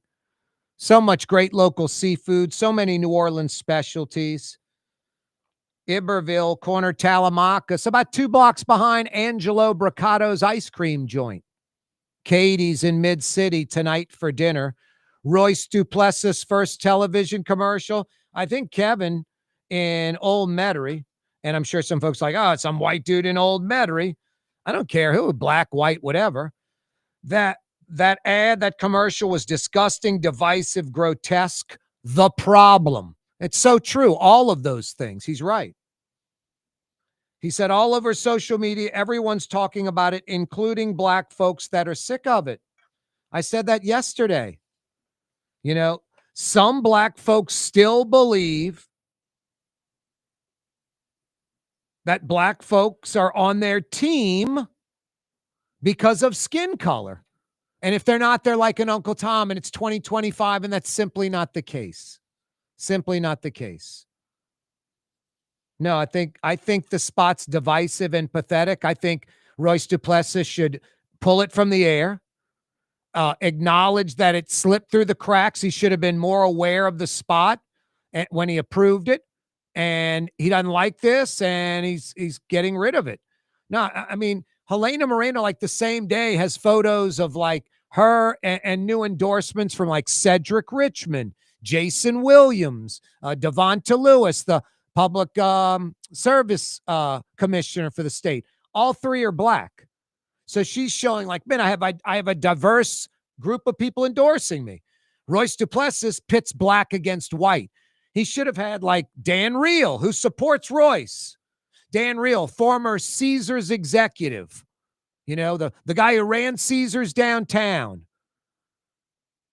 So much great local seafood. So many New Orleans specialties. Iberville, corner Tallamoccas, about 2 blocks behind Angelo Bricato's ice cream joint. Katie's in Mid-City tonight for dinner. Royce Duplessis' first television commercial. I think Kevin in Old Metairie, and I'm sure some folks are like, oh, it's some white dude in Old Metairie. I don't care who, black, white, whatever. That ad, that commercial was disgusting, divisive, grotesque. The problem. It's so true. All of those things. He's right. He said all over social media, everyone's talking about it, including black folks that are sick of it. I said that yesterday. You know, some black folks still believe that black folks are on their team because of skin color. And if they're not, they're like an Uncle Tom, and it's 2025, and that's simply not the case. Simply not the case. No, I think the spot's divisive and pathetic. I think Royce Duplessis should pull it from the air, acknowledge that it slipped through the cracks. He should have been more aware of the spot when he approved it, and he doesn't like this, and he's getting rid of it. No, I mean, Helena Moreno, like the same day, has photos of like her and new endorsements from like Cedric Richmond, Jason Williams, Devonta Lewis, the public service commissioner for the state. All three are black. So she's showing like, man, I have a diverse group of people endorsing me. Royce Duplessis pits black against white. He should have had like Dan Reel, who supports Royce. Dan Reel, former Caesars executive. You know, the guy who ran Caesars downtown.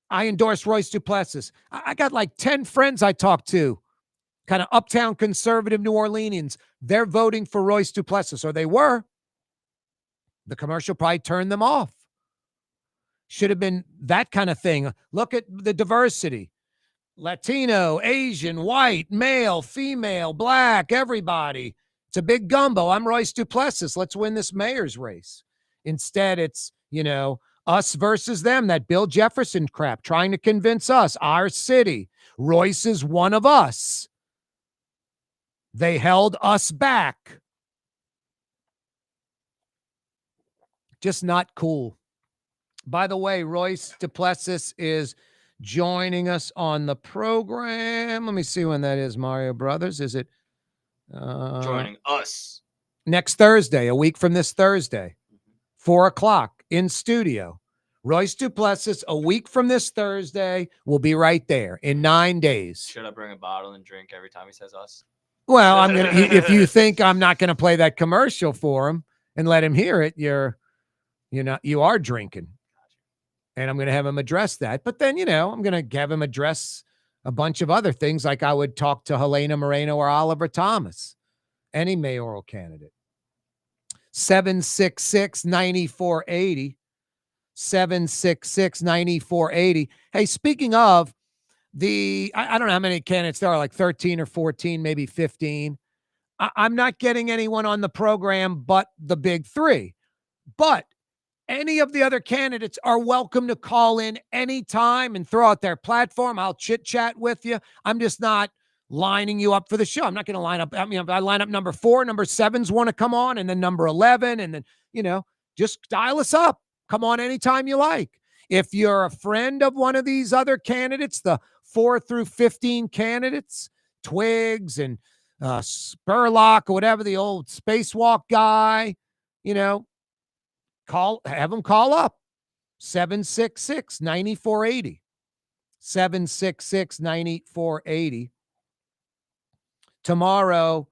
I endorse Royce Duplessis. I got like 10 friends I talked to, kind of uptown conservative New Orleanians. They're voting for Royce Duplessis, or they were. The commercial probably turned them off. Should have been that kind of thing. Look at the diversity. Latino, Asian, white, male, female, black, everybody. It's a big gumbo. I'm Royce Duplessis. Let's win this mayor's race. Instead, it's, you know, us versus them, that Bill Jefferson crap, trying to convince us, our city. Royce is one of us. They held us back. Just not cool. By the way, Royce Duplessis is joining us on the program. Let me see when that is, Mario Brothers. Is it Joining us next Thursday, a week from this Thursday, 4:00 in studio? Royce Duplessis, a week from this Thursday, will be right there in 9 days. Should I bring a bottle and drink every time he says us? Well, I'm gonna. If you think I'm not gonna play that commercial for him and let him hear it, you are drinking, and I'm gonna have him address that. But then, I'm gonna have him address a bunch of other things, like I would talk to Helena Moreno or Oliver Thomas, any mayoral candidate. 766-9480. 766-9480. Hey, speaking of I don't know how many candidates there are, like 13 or 14, maybe 15. I'm not getting anyone on the program but the big three. But any of the other candidates are welcome to call in anytime and throw out their platform. I'll chit-chat with you. I'm just not lining you up for the show. I'm not going to line up. I mean, if I line up number 4, number 7s want to come on, and then number 11, and then, just dial us up. Come on anytime you like. If you're a friend of one of these other candidates, the 4 through 15 candidates, Twigs and Spurlock or whatever, the old spacewalk guy, have them call up. 766-9480. 766-9480. Tomorrow,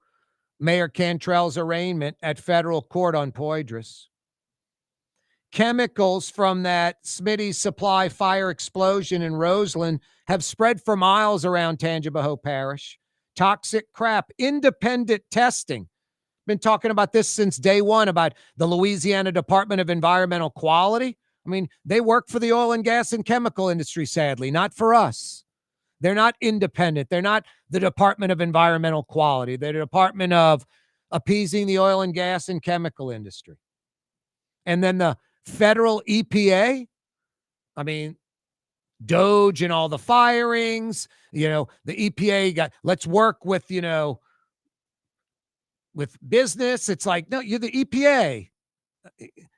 Mayor Cantrell's arraignment at federal court on Poydras. Chemicals from that Smitty's Supply fire explosion in Roseland have spread for miles around Tangipahoa Parish. Toxic crap. Independent testing. Been talking about this since day one about the Louisiana Department of Environmental Quality. I mean, they work for the oil and gas and chemical industry, sadly, not for us. They're not independent. They're not the Department of Environmental Quality. They're the Department of appeasing the oil and gas and chemical industry. And then the federal EPA, I mean, Doge and all the firings, the EPA got, let's work with, with business. It's like, no, you're the EPA.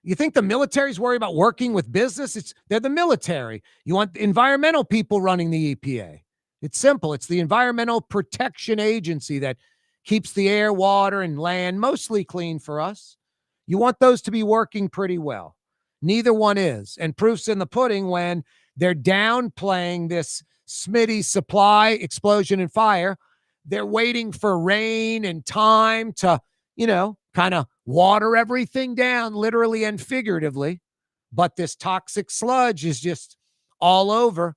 You think the military's worried about working with business? They're the military. You want environmental people running the EPA. It's simple. It's the Environmental Protection Agency that keeps the air, water, and land mostly clean for us. You want those to be working pretty well. Neither one is. And proof's in the pudding when they're downplaying this Smitty supply explosion and fire. They're waiting for rain and time to, kind of water everything down, literally and figuratively. But this toxic sludge is just all over,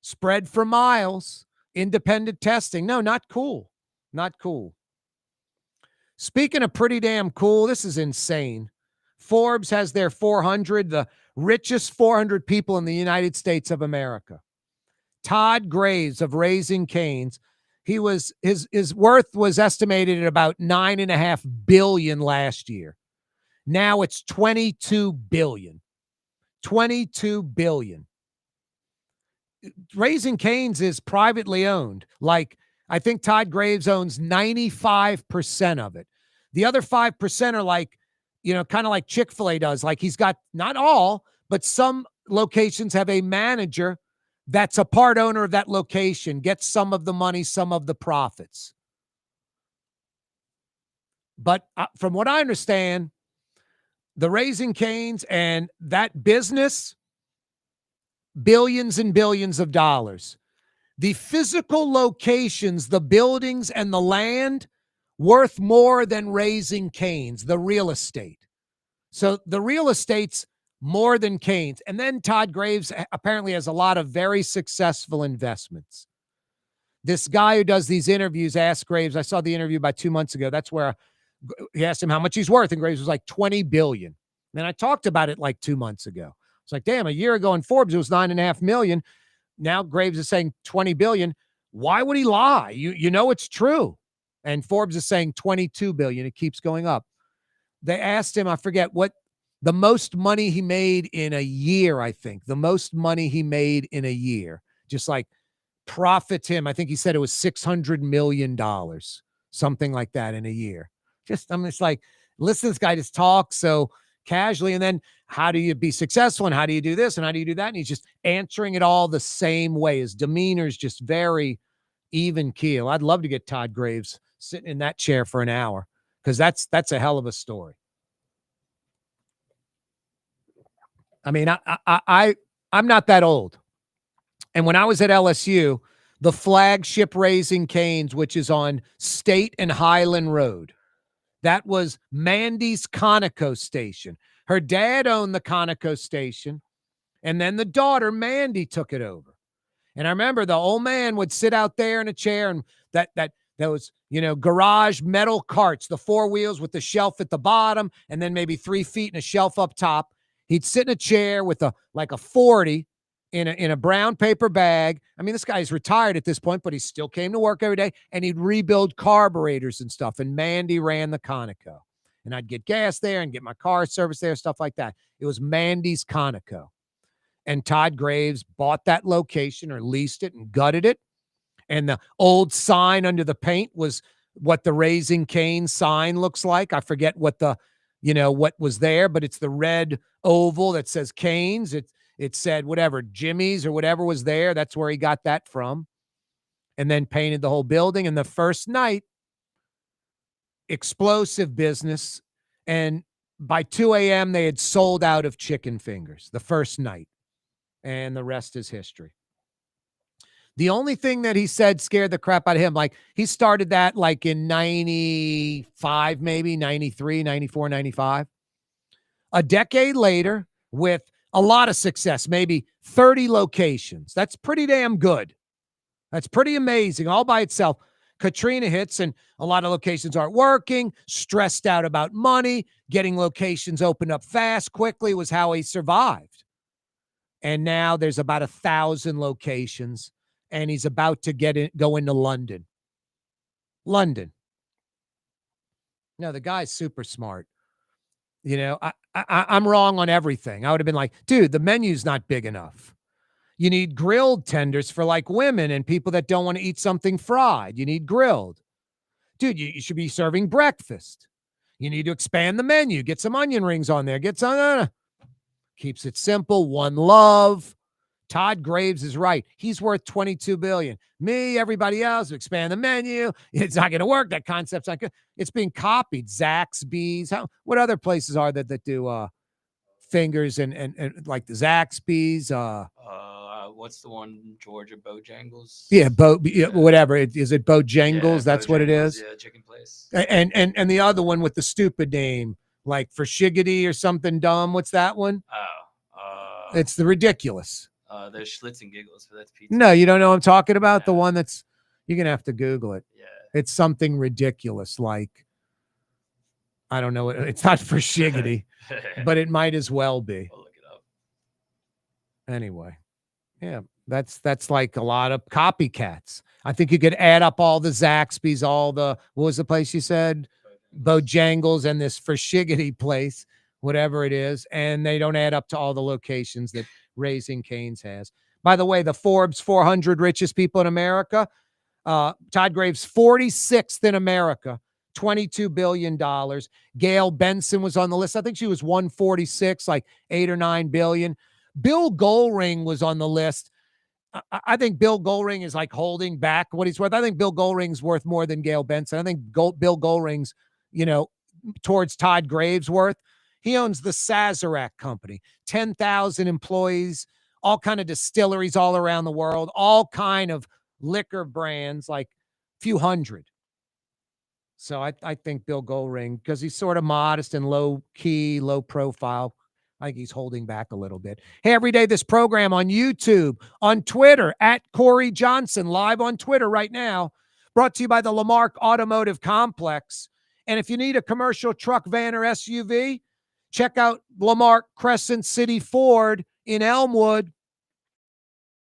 spread for miles, independent testing. No, not cool. Not cool. Speaking of pretty damn cool, this is insane. Forbes has their 400, the richest 400 people in the United States of America. Todd Graves of Raising Cane's, his worth was estimated at about $9.5 billion last year. Now it's $22 billion. $22 billion. Raising Cane's is privately owned. Like, I think Todd Graves owns 95% of it. The other 5% are like, kind of like Chick-fil-A does. Like, he's got, not all, but some locations have a manager that's a part owner of that location, gets some of the money, some of the profits. But from what I understand, the Raising Cane's and that business, billions and billions of dollars. The physical locations, the buildings and the land, worth more than Raising Cane's, the real estate. So the real estate's more than Cane's. And then Todd Graves apparently has a lot of very successful investments. This guy who does these interviews asked Graves, I saw the interview about 2 months ago. That's where he asked him how much he's worth. And Graves was like, 20 billion. And I talked about it like 2 months ago. It's like, damn, a year ago in Forbes, it was 9.5 million. Now Graves is saying 20 billion. Why would he lie? You know it's true. And Forbes is saying 22 billion. It keeps going up. They asked him, I forget what, the most money he made in a year, I think. The most money he made in a year. Just like profit him. I think he said it was $600 million. Something like that in a year. Just, it's like, listen to this guy just talk so casually. And then how do you be successful? And how do you do this? And how do you do that? And he's just answering it all the same way. His demeanor is just very even keel. I'd love to get Todd Graves sitting in that chair for an hour because that's a hell of a story. I mean, I'm not that old. And when I was at LSU, the flagship Raising Cane's, which is on State and Highland Road, that was Mandy's Conoco station. Her dad owned the Conoco station, and then the daughter, Mandy, took it over. And I remember the old man would sit out there in a chair, and those, garage metal carts, the 4 wheels with the shelf at the bottom, and then maybe 3 feet and a shelf up top. He'd sit in a chair with a 40 in a brown paper bag. I mean, this guy's retired at this point, but he still came to work every day, and he'd rebuild carburetors and stuff. And Mandy ran the Conoco. And I'd get gas there and get my car serviced there, stuff like that. It was Mandy's Conoco. And Todd Graves bought that location or leased it and gutted it. And the old sign under the paint was what the Raising Cane's sign looks like. I forget what what was there, but it's the red oval that says Cane's. It said whatever, Jimmy's or whatever was there. That's where he got that from. And then painted the whole building. And the first night, explosive business. And by 2 a.m., they had sold out of chicken fingers the first night. And the rest is history. The only thing that he said scared the crap out of him, like he started that like in 95, maybe 93, 94, 95. A decade later with a lot of success, maybe 30 locations. That's pretty damn good. That's pretty amazing all by itself. Katrina hits and a lot of locations aren't working, stressed out about money, getting locations opened up fast, quickly was how he survived. And now there's about 1,000 locations. And he's about to go into London. London. No, the guy's super smart. You know, I'm wrong on everything. I would have been like, dude, the menu's not big enough. You need grilled tenders for like women and people that don't want to eat something fried. You need grilled. Dude, you should be serving breakfast. You need to expand the menu. Get some onion rings on there. Get some. Keeps it simple. One love. Todd Graves is right. He's worth $22 billion. Me, everybody else, expand the menu. It's not going to work. That concept's not good. It's being copied. Zaxby's. What other places are there that do fingers and like the Zaxby's? What's the one in Georgia? Bojangles. Yeah, whatever. Is it Bojangles? That's what it is. Yeah, chicken place. And the other one with the stupid name, like for Shiggity or something dumb. What's that one? It's the ridiculous. There's Schlitz and Giggles, but that's pizza. No, you don't know what I'm talking about? The one that's, you're going to have to Google it. Yeah. It's something ridiculous. Like, I don't know. It's not for Shiggity, but it might as well be. I'll look it up. Anyway. Yeah. That's like a lot of copycats. I think you could add up all the Zaxby's, all the, what was the place you said? Bojangles and this for Shiggity place, whatever it is. And they don't add up to all the locations that Raising Cane's has. By the way, the Forbes 400 richest people in America, Todd Graves, 46th in America, $22 billion. Gail Benson was on the list. I think she was 146, like 8 or 9 billion. Bill Goldring was on the list. I think Bill Goldring is like holding back what he's worth. I think Bill Goldring's worth more than Gail Benson. I think Bill Goldring's, towards Todd Graves' worth. He owns the Sazerac Company, 10,000 employees, all kind of distilleries all around the world, all kind of liquor brands, like a few hundred. So I think Bill Goldring, because he's sort of modest and low key, low profile, I think he's holding back a little bit. Hey, every day this program on YouTube, on Twitter, at Corey Johnson, live on Twitter right now, brought to you by the Lamarck Automotive Complex. And if you need a commercial truck, van, or SUV, check out Lamarck Crescent City Ford in Elmwood.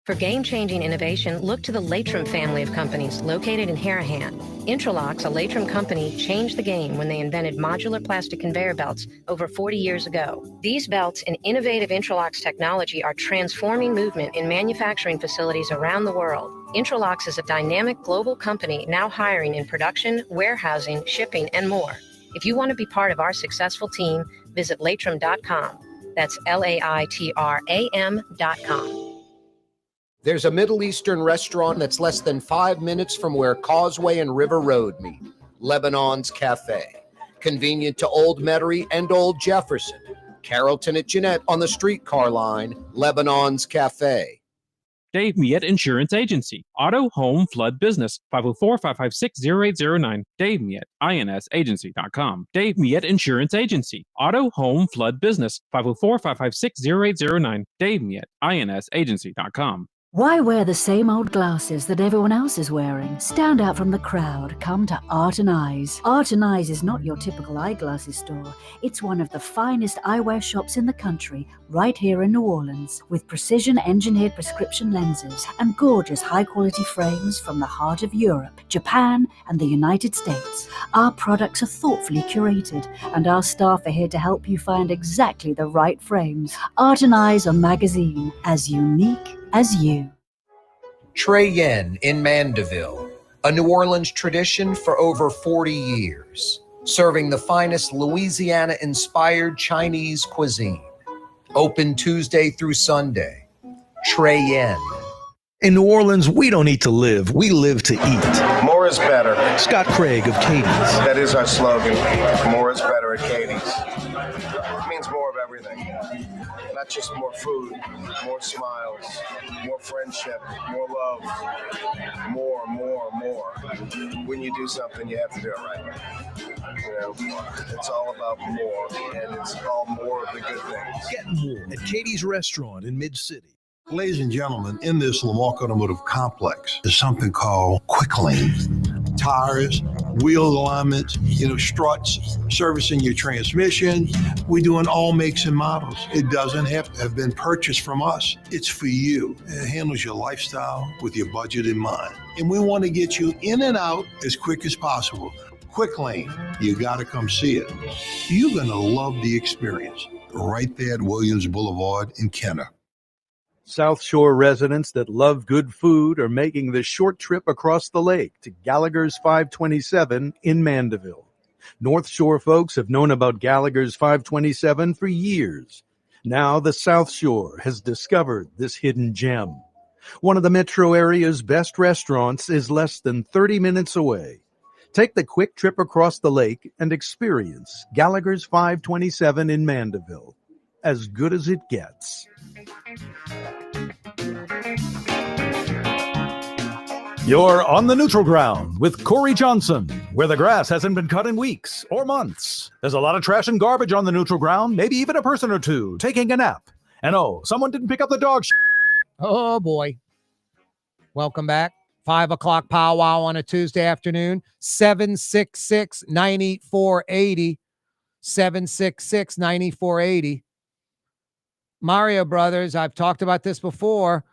For game-changing innovation, look to the Latrim family of companies located in Harahan. Intralox, a Latrim company, changed the game when they invented modular plastic conveyor belts over 40 years ago. These belts and innovative Intralox technology are transforming movement in manufacturing facilities around the world. Intralox is a dynamic global company now hiring in production, warehousing, shipping, and more. If you want to be part of our successful team, visit Latrim.com. That's LAITRAM.com. There's a Middle Eastern restaurant that's less than 5 minutes from where Causeway and River Road meet, Lebanon's Cafe. Convenient to Old Metairie and Old Jefferson. Carrollton at Jeanette on the streetcar line, Lebanon's Cafe. Dave Miette Insurance Agency. Auto, home, flood, business. 504-556-0809. Dave Miette, INSagency.com. Dave Miette Insurance Agency. Auto, home, flood, business. 504-556-0809. Dave Miette, INSagency.com. Why wear the same old glasses that everyone else is wearing? Stand out from the crowd. Come to Art and Eyes. Art and Eyes is not your typical eyeglasses store. It's one of the finest eyewear shops in the country, right here in New Orleans, with precision-engineered prescription lenses and gorgeous high-quality frames from the heart of Europe, Japan, and the United States. Our products are thoughtfully curated, and our staff are here to help you find exactly the right frames. Art and Eyes are magazine, as unique as you. Trey Yen in Mandeville, a New Orleans tradition for over 40 years, serving the finest Louisiana-inspired Chinese cuisine. Open Tuesday through Sunday. Trey Yen. In New Orleans, we don't eat to live, we live to eat. More is better. Scott Craig of Katie's. That is our slogan. More is better at Katie's. It means more of everything. Not just more food, more smiles, more friendship, more love, more. When you do something, you have to do it right. It's all about more, and it's all more of the good things. Get more at Katie's Restaurant in Mid-City. Ladies and gentlemen, in this Lamarck Automotive Complex is something called Quick Lane. Tires, wheel alignments, struts, servicing your transmission. We're doing all makes and models. It doesn't have to have been purchased from us. It's for you. It handles your lifestyle with your budget in mind. And we want to get you in and out as quick as possible. Quick Lane. You got to come see it. You're going to love the experience. Right there at Williams Boulevard in Kenner. South Shore residents that love good food are making the short trip across the lake to Gallagher's 527 in Mandeville. North Shore folks have known about Gallagher's 527 for years. Now the South Shore has discovered this hidden gem. One of the metro area's best restaurants is less than 30 minutes away. Take the quick trip across the lake and experience Gallagher's 527 in Mandeville. As good as it gets. You're on the neutral ground with Corey Johnson, where the grass hasn't been cut in weeks or months. There's a lot of trash and garbage on the neutral ground, maybe even a person or two taking a nap. And oh, someone didn't pick up the dog Oh, boy. Welcome back. 5 o'clock powwow on a Tuesday afternoon. 766-9480. 766-9480. Mario Brothers, I've talked about this before.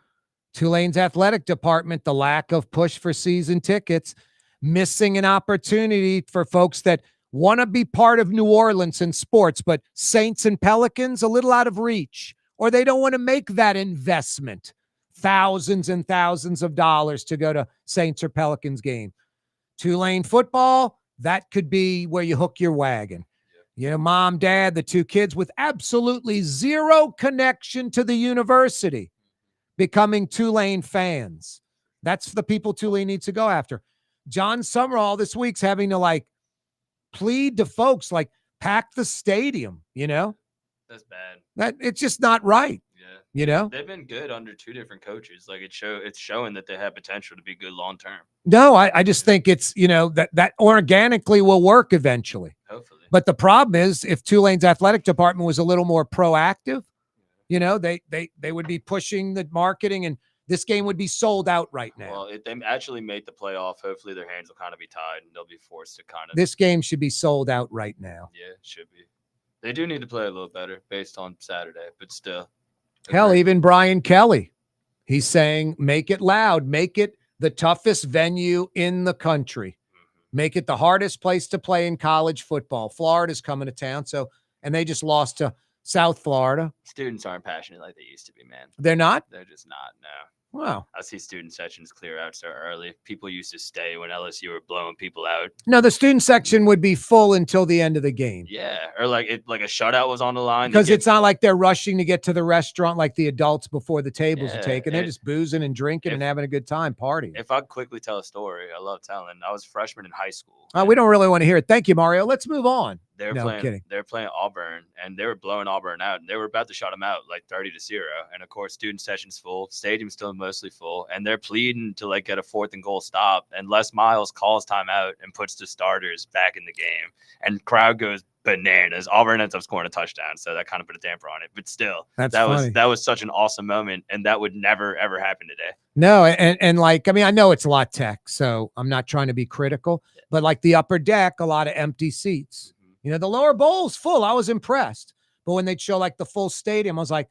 Tulane's athletic department, the lack of push for season tickets, missing an opportunity for folks that want to be part of New Orleans in sports, but Saints and Pelicans a little out of reach, or they don't want to make that investment, thousands and thousands of dollars to go to Saints or Pelicans game. Tulane football, that could be where you hook your wagon. You know, mom, dad, the two kids with absolutely zero connection to the university becoming Tulane fans. That's the people Tulane needs to go after. John Summerall this week's having to plead to folks, pack the stadium, That's bad. that it's just not right. Yeah. They've been good under two different coaches. It's showing that they have potential to be good long term. No, I just think it's, that organically will work eventually. Hopefully. But the problem is if Tulane's athletic department was a little more proactive, they would be pushing the marketing, and this game would be sold out right now. Well, if they actually make the playoff, hopefully their hands will kind of be tied and they'll be forced to kind of. This game should be sold out right now. Yeah, it should be. They do need to play a little better based on Saturday, but still. Hell, even Brian Kelly, he's saying, make it loud, make it the toughest venue in the country, make it the hardest place to play in college football. Florida's coming to town, and they just lost to South Florida. Students aren't passionate like they used to be, man. They're not? They're just not, no. Wow. I see student sections clear out so early. People used to stay when LSU were blowing people out. No, the student section would be full until the end of the game. Yeah, or like a shutout was on the line. Because it's not like they're rushing to get to the restaurant like the adults before the tables are Yeah, taken. They're just boozing and drinking and having a good time partying. If I quickly tell a story, I love telling. I was a freshman in high school. We don't really want to hear it. Thank you, Mario. Let's move on. They're playing Auburn, and they were blowing Auburn out, and they were about to shut them out 30-0. And of course, student session's full, stadium's still mostly full, and they're pleading to get a 4th and goal stop. And Les Miles calls timeout and puts the starters back in the game, and crowd goes bananas. Auburn ends up scoring a touchdown, so that kind of put a damper on it. But still, that was such an awesome moment, and that would never ever happen today. No, and I know it's La Tech, so I'm not trying to be critical, but the upper deck, a lot of empty seats. The lower bowl's full. I was impressed. But when they'd show the full stadium, I was like,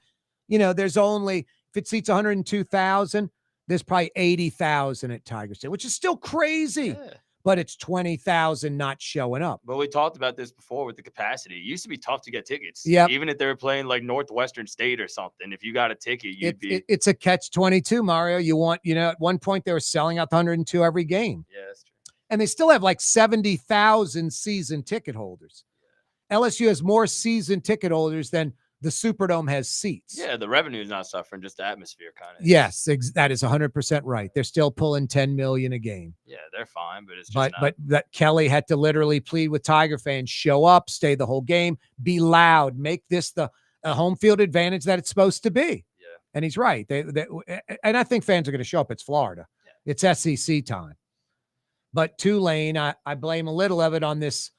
there's only, if it seats 102,000, there's probably 80,000 at Tiger Stadium, which is still crazy. Yeah. But it's 20,000 not showing up. But we talked about this before with the capacity. It used to be tough to get tickets. Yep. Even if they were playing Northwestern State or something, if you got a ticket, It's a catch-22, Mario. You want, at one point they were selling out the 102 every game. Yeah, that's true. And they still have 70,000 season ticket holders. LSU has more season ticket holders than the Superdome has seats. Yeah, the revenue is not suffering, just the atmosphere kind of. Yes, that is 100% right. They're still pulling $10 million a game. Yeah, they're fine, but it's just but that Kelly had to literally plead with Tiger fans: show up, stay the whole game, be loud, make this the home field advantage that it's supposed to be. Yeah, and he's right. And I think fans are going to show up. It's Florida. Yeah. It's SEC time. But Tulane, I blame a little of it on this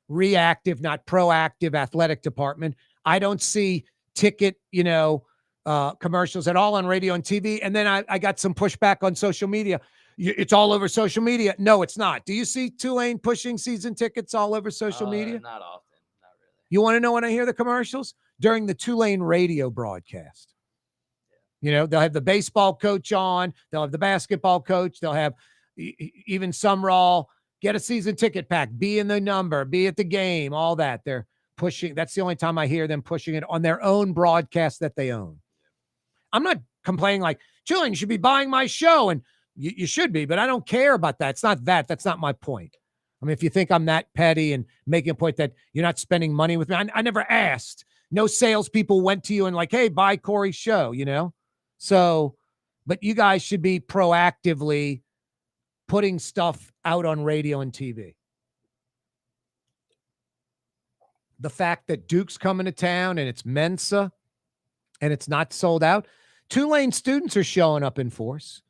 reactive, not proactive athletic department. I don't see ticket, commercials at all on radio and TV. And then I got some pushback on social media. It's all over social media. No, it's not. Do you see Tulane pushing season tickets all over social media? Not often. Not really. You want to know when I hear the commercials? During the Tulane radio broadcast. They'll have the baseball coach on. They'll have the basketball coach. They'll have even Sumrall Get a season ticket pack, be in the number, be at the game, all that. They're pushing. That's the only time I hear them pushing it on their own broadcast that they own. I'm not complaining like, Julian, you should be buying my show. And you should be, but I don't care about that. It's not that. That's not my point. I mean, if you think I'm that petty and making a point that you're not spending money with me, I never asked. No salespeople went to you and like, hey, buy Corey's show, you know? So, but you guys should be proactively putting stuff out on radio and TV. The fact that Duke's coming to town and it's Mensa and it's not sold out. Tulane students are showing up in force.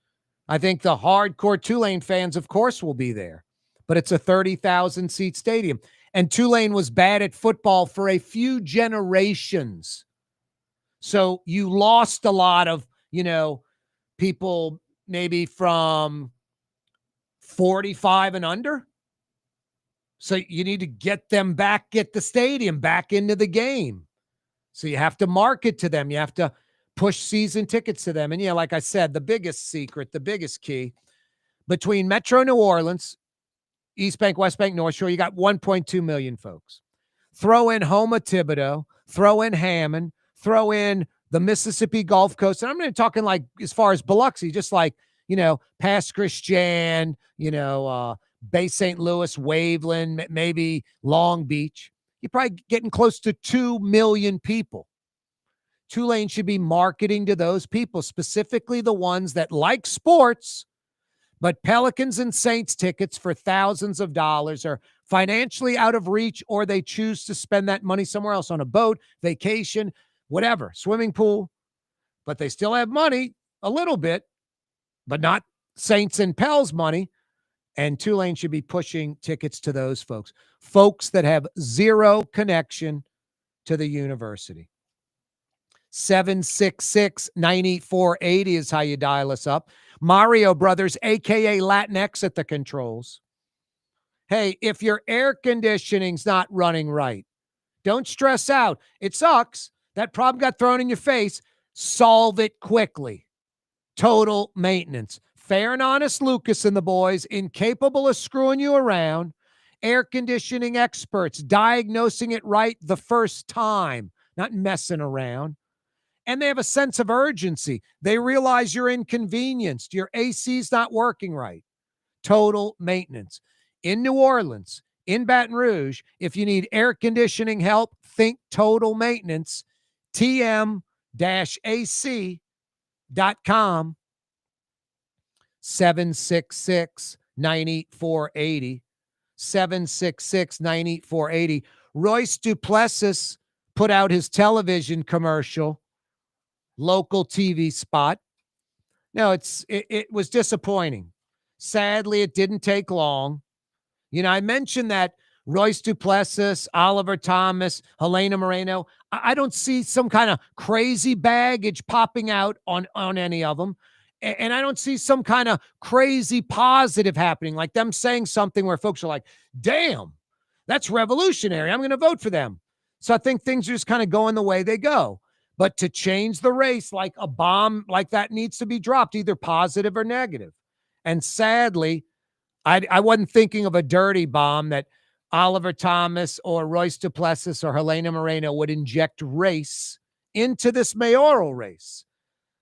I think the hardcore Tulane fans, of course, will be there. But it's a 30,000 seat stadium. And Tulane was bad at football for a few generations. So you lost a lot of, people maybe from 45 and under. So you need to get them back, get the stadium back into the game. So you have to market to them. You have to push season tickets to them. And yeah, like I said, the biggest secret, the biggest key between Metro New Orleans, East Bank, West Bank, North Shore, you got 1.2 million folks. Throw in Houma Thibodeau, throw in Hammond, throw in the Mississippi Gulf Coast. And I'm not talking like as far as Biloxi, just like, past Christian, Bay St. Louis, Waveland, maybe Long Beach. You're probably getting close to 2 million people. Tulane should be marketing to those people, specifically the ones that like sports, but Pelicans and Saints tickets for thousands of dollars are financially out of reach, or they choose to spend that money somewhere else on a boat, vacation, whatever, swimming pool. But they still have money, a little bit, but not Saints and Pels money. And Tulane should be pushing tickets to those folks that have zero connection to the university. 766-9480 is how you dial us up. Mario Brothers, a.k.a. Latinx at the controls. Hey, if your air conditioning's not running right, don't stress out. It sucks. That problem got thrown in your face. Solve it quickly. Total maintenance. Fair and honest Lucas and the boys, incapable of screwing you around. Air conditioning experts, diagnosing it right the first time, not messing around. And they have a sense of urgency. They realize you're inconvenienced. Your AC's not working right. Total maintenance. In New Orleans, in Baton Rouge, if you need air conditioning help, think Total Maintenance. TM-AC.com. 766-9480. 766-9480. Royce Duplessis put out his television commercial, local TV spot. No, it was disappointing. Sadly, it didn't take long. I mentioned that Royce Duplessis, Oliver Thomas, Helena Moreno, I don't see some kind of crazy baggage popping out on any of them. And I don't see some kind of crazy positive happening, like them saying something where folks are like, damn, that's revolutionary. I'm going to vote for them. So I think things are just kind of going the way they go. But to change the race, like a bomb like that needs to be dropped, either positive or negative. And sadly, I wasn't thinking of a dirty bomb that Oliver Thomas or Royce Duplessis or Helena Moreno would inject race into this mayoral race.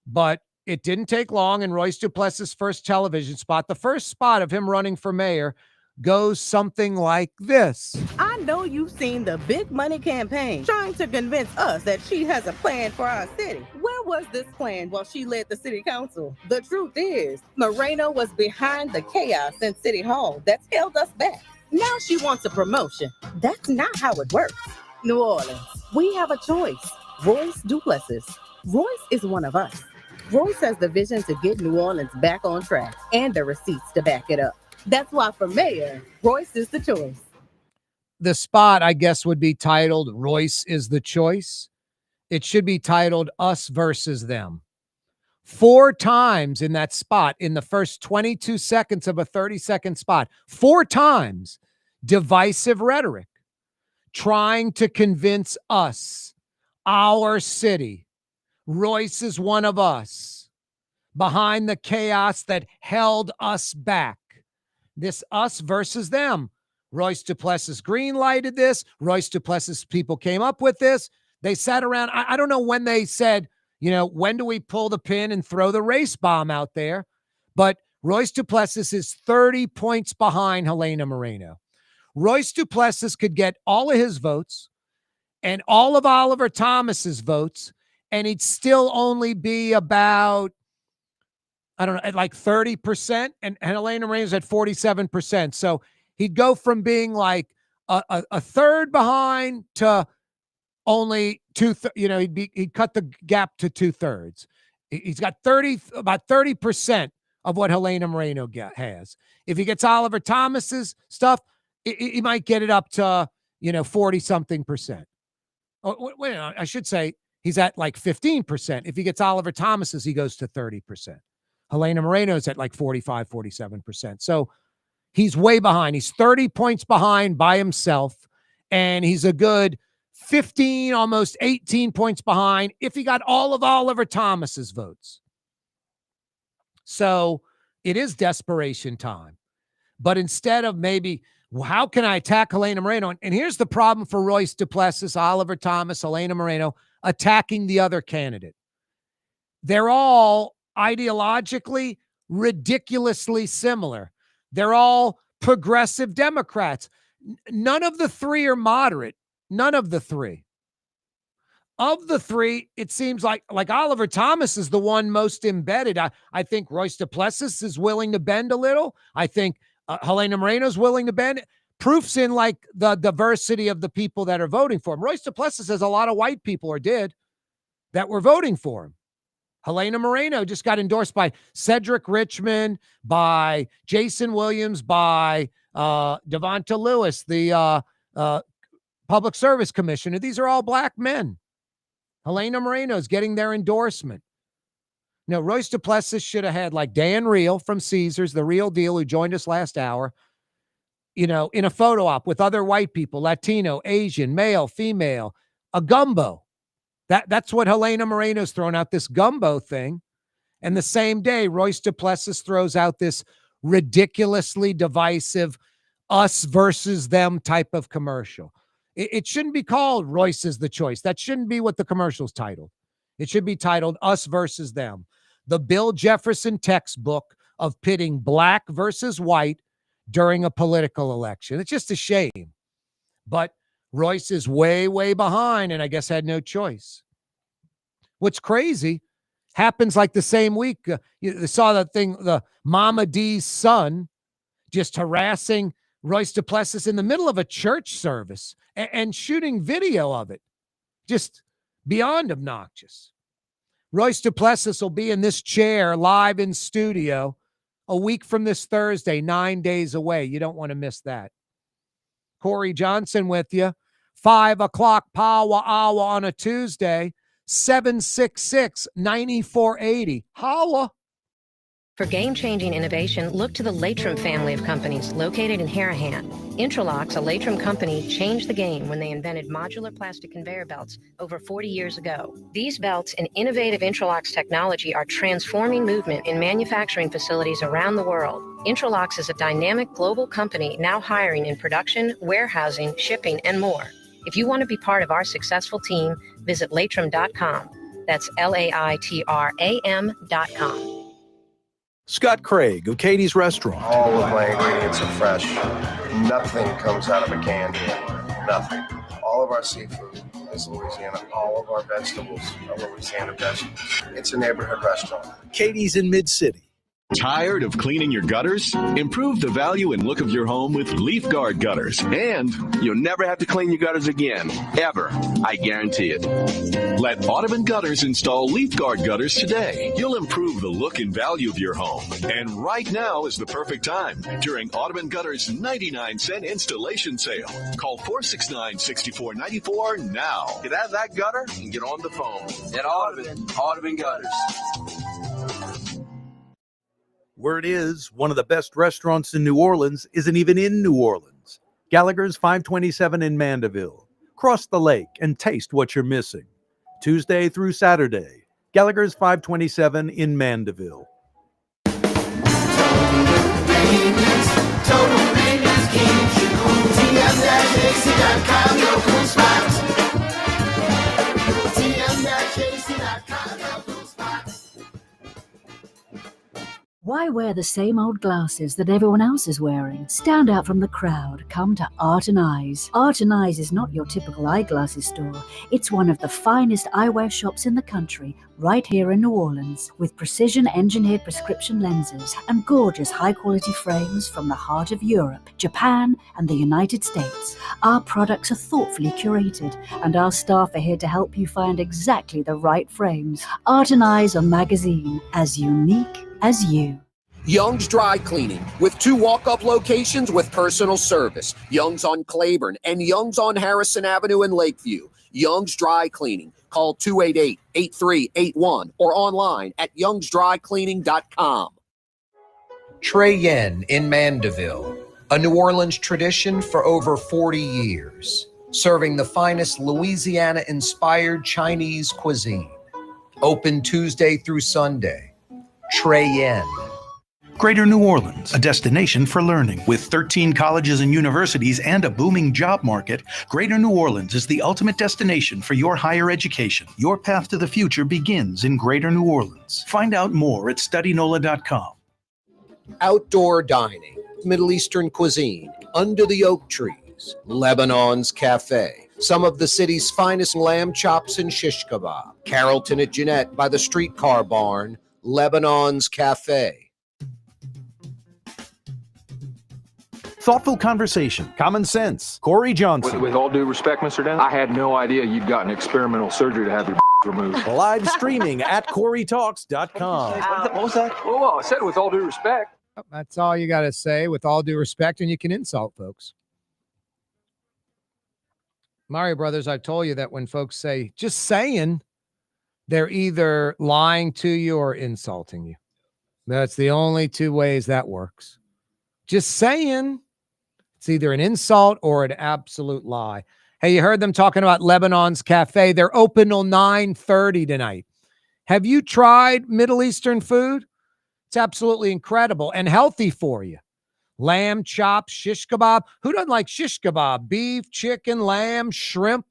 But it didn't take long, and Royce Duplessis' first television spot, the first spot of him running for mayor, goes something like this. I know you've seen the big money campaign trying to convince us that she has a plan for our city. Where was this plan while she led the city council? The truth is, Moreno was behind the chaos in City Hall that's held us back. Now she wants a promotion. That's not how it works. New Orleans, we have a choice. Royce Duplessis. Royce is one of us. Royce has the vision to get New Orleans back on track and the receipts to back it up. That's why for mayor, Royce is the choice. The spot, I guess, would be titled Royce is the Choice. It should be titled Us versus Them. 4 times in that spot, in the first 22 seconds of a 30-second spot, 4 times, divisive rhetoric, trying to convince us, our city, Royce is one of us, behind the chaos that held us back. This us versus them. Royce Duplessis green lighted this. Royce Duplessis people came up with this. They sat around. I don't know when they said, when do we pull the pin and throw the race bomb out there? But Royce Duplessis is 30 points behind Helena Moreno. Royce Duplessis could get all of his votes and all of Oliver Thomas's votes, and he'd still only be about, I don't know, at like 30%, and Helena Moreno's at 47%. So he'd go from being like a third behind to only he'd cut the gap to 2/3. He's got about 30% of what Helena Moreno has. If he gets Oliver Thomas's stuff, he might get it up to 40-something%. Oh, wait, I should say he's at like 15%. If he gets Oliver Thomas's, he goes to 30%. Helena Moreno's at like 45, 47%. So he's way behind. He's 30 points behind by himself, and he's a good 15, almost 18 points behind if he got all of Oliver Thomas's votes. So it is desperation time. But instead of maybe, how can I attack Helena Moreno? And here's the problem for Royce Duplessis, Oliver Thomas, Helena Moreno, attacking the other candidate. They're all ideologically ridiculously similar. They're all progressive Democrats. None of the three are moderate. None of the three. Of the three, it seems like Oliver Thomas is the one most embedded. I think Royce Duplessis is willing to bend a little. I think Helena Moreno's willing to bend. Proof's in like the diversity of the people that are voting for him. Royce Duplessis has a lot of white people, or did, that were voting for him. Helena Moreno just got endorsed by Cedric Richmond, by Jason Williams, by Devonta Lewis, the Public Service Commissioner. These are all black men. Helena Moreno's getting their endorsement. Now, Royce Duplessis should have had like Dan Reel from Caesars, the real deal, who joined us last hour, in a photo op with other white people, Latino, Asian, male, female, a gumbo. That's what Helena Moreno's thrown out, this gumbo thing. And the same day, Royce Duplessis throws out this ridiculously divisive us versus them type of commercial. It shouldn't be called Royce is the choice. That shouldn't be what the commercial's titled. It should be titled Us versus Them. The Bill Jefferson textbook of pitting black versus white during a political election. It's just a shame. But Royce is way, way behind, and I guess had no choice. What's crazy happens like the same week. You saw that thing, the Mama D's son just harassing Royce Duplessis in the middle of a church service and shooting video of it. Just beyond obnoxious. Royce Duplessis will be in this chair live in studio a week from this Thursday, 9 days away. You don't want to miss that. Corey Johnson with you. 5 o'clock power hour on a Tuesday. 766-9480. Holla. For game-changing innovation, look to the Latrim family of companies located in Harahan. Intralocks, a Latrim company, changed the game when they invented modular plastic conveyor belts over 40 years ago. These belts and innovative Intralocks technology are transforming movement in manufacturing facilities around the world. Intralocks is a dynamic global company now hiring in production, warehousing, shipping, and more. If you want to be part of our successful team, visit Latrim.com. That's LAITRAM.com. Scott Craig of Katie's Restaurant. All of my ingredients are fresh. Nothing comes out of a can here. Nothing. All of our seafood is Louisiana. All of our vegetables are Louisiana vegetables. It's a neighborhood restaurant. Katie's in Mid-City. Tired of cleaning your gutters? Improve the value and look of your home with Leaf Guard gutters. And you'll never have to clean your gutters again. Ever. I guarantee it. Let Audubon Gutters install Leaf Guard gutters today. You'll improve the look and value of your home. And right now is the perfect time during Audubon Gutters' 99-cent installation sale. Call 469-6494 now. Get out of that gutter and get on the phone. At Audubon Gutters. Word is, one of the best restaurants in New Orleans isn't even in New Orleans. Gallagher's 527 in Mandeville. Cross the lake and taste what you're missing. Tuesday through Saturday. Gallagher's 527 in Mandeville. Tony TM-JC.com, no cool spots. TM-JC.com, no cool spots. Why wear the same old glasses that everyone else is wearing? Stand out from the crowd. Come to Art and Eyes. Art and Eyes is not your typical eyeglasses store. It's one of the finest eyewear shops in the country, right here in New Orleans, with precision-engineered prescription lenses and gorgeous high-quality frames from the heart of Europe, Japan, and the United States. Our products are thoughtfully curated, and our staff are here to help you find exactly the right frames. Art and Eyes on magazine, as unique as you. Young's Dry Cleaning, with 2 walk-up locations with personal service. Young's on Claiborne and Young's on Harrison Avenue in Lakeview. Young's Dry Cleaning. Call 288-8381 or online at youngsdrycleaning.com. Trey Yen in Mandeville, a New Orleans tradition for over 40 years, serving the finest Louisiana-inspired Chinese cuisine. Open Tuesday through Sunday. Trey Yen. Greater New Orleans, a destination for learning. With 13 colleges and universities and a booming job market, Greater New Orleans is the ultimate destination for your higher education. Your path to the future begins in Greater New Orleans. Find out more at studynola.com. Outdoor dining, Middle Eastern cuisine, under the oak trees, Lebanon's Cafe. Some of the city's finest lamb chops and shish kebab. Carrollton at Jeanette by the streetcar barn, Lebanon's Cafe. Thoughtful conversation, common sense. Corey Johnson. With all due respect, Mr. Dennis, I had no idea you'd gotten experimental surgery to have your removed. Live streaming at CoreyTalks.com. What was that? Whoa, I said with all due respect. That's all you got to say, with all due respect, and you can insult folks. Mario Brothers, I told you that when folks say, just saying, they're either lying to you or insulting you. That's the only 2 ways that works. Just saying. It's either an insult or an absolute lie. Hey, you heard them talking about Lebanon's Cafe. They're open till 9:30 tonight. Have you tried Middle Eastern food? It's absolutely incredible and healthy for you. Lamb chops, shish kebab. Who doesn't like shish kebab? Beef, chicken, lamb, shrimp.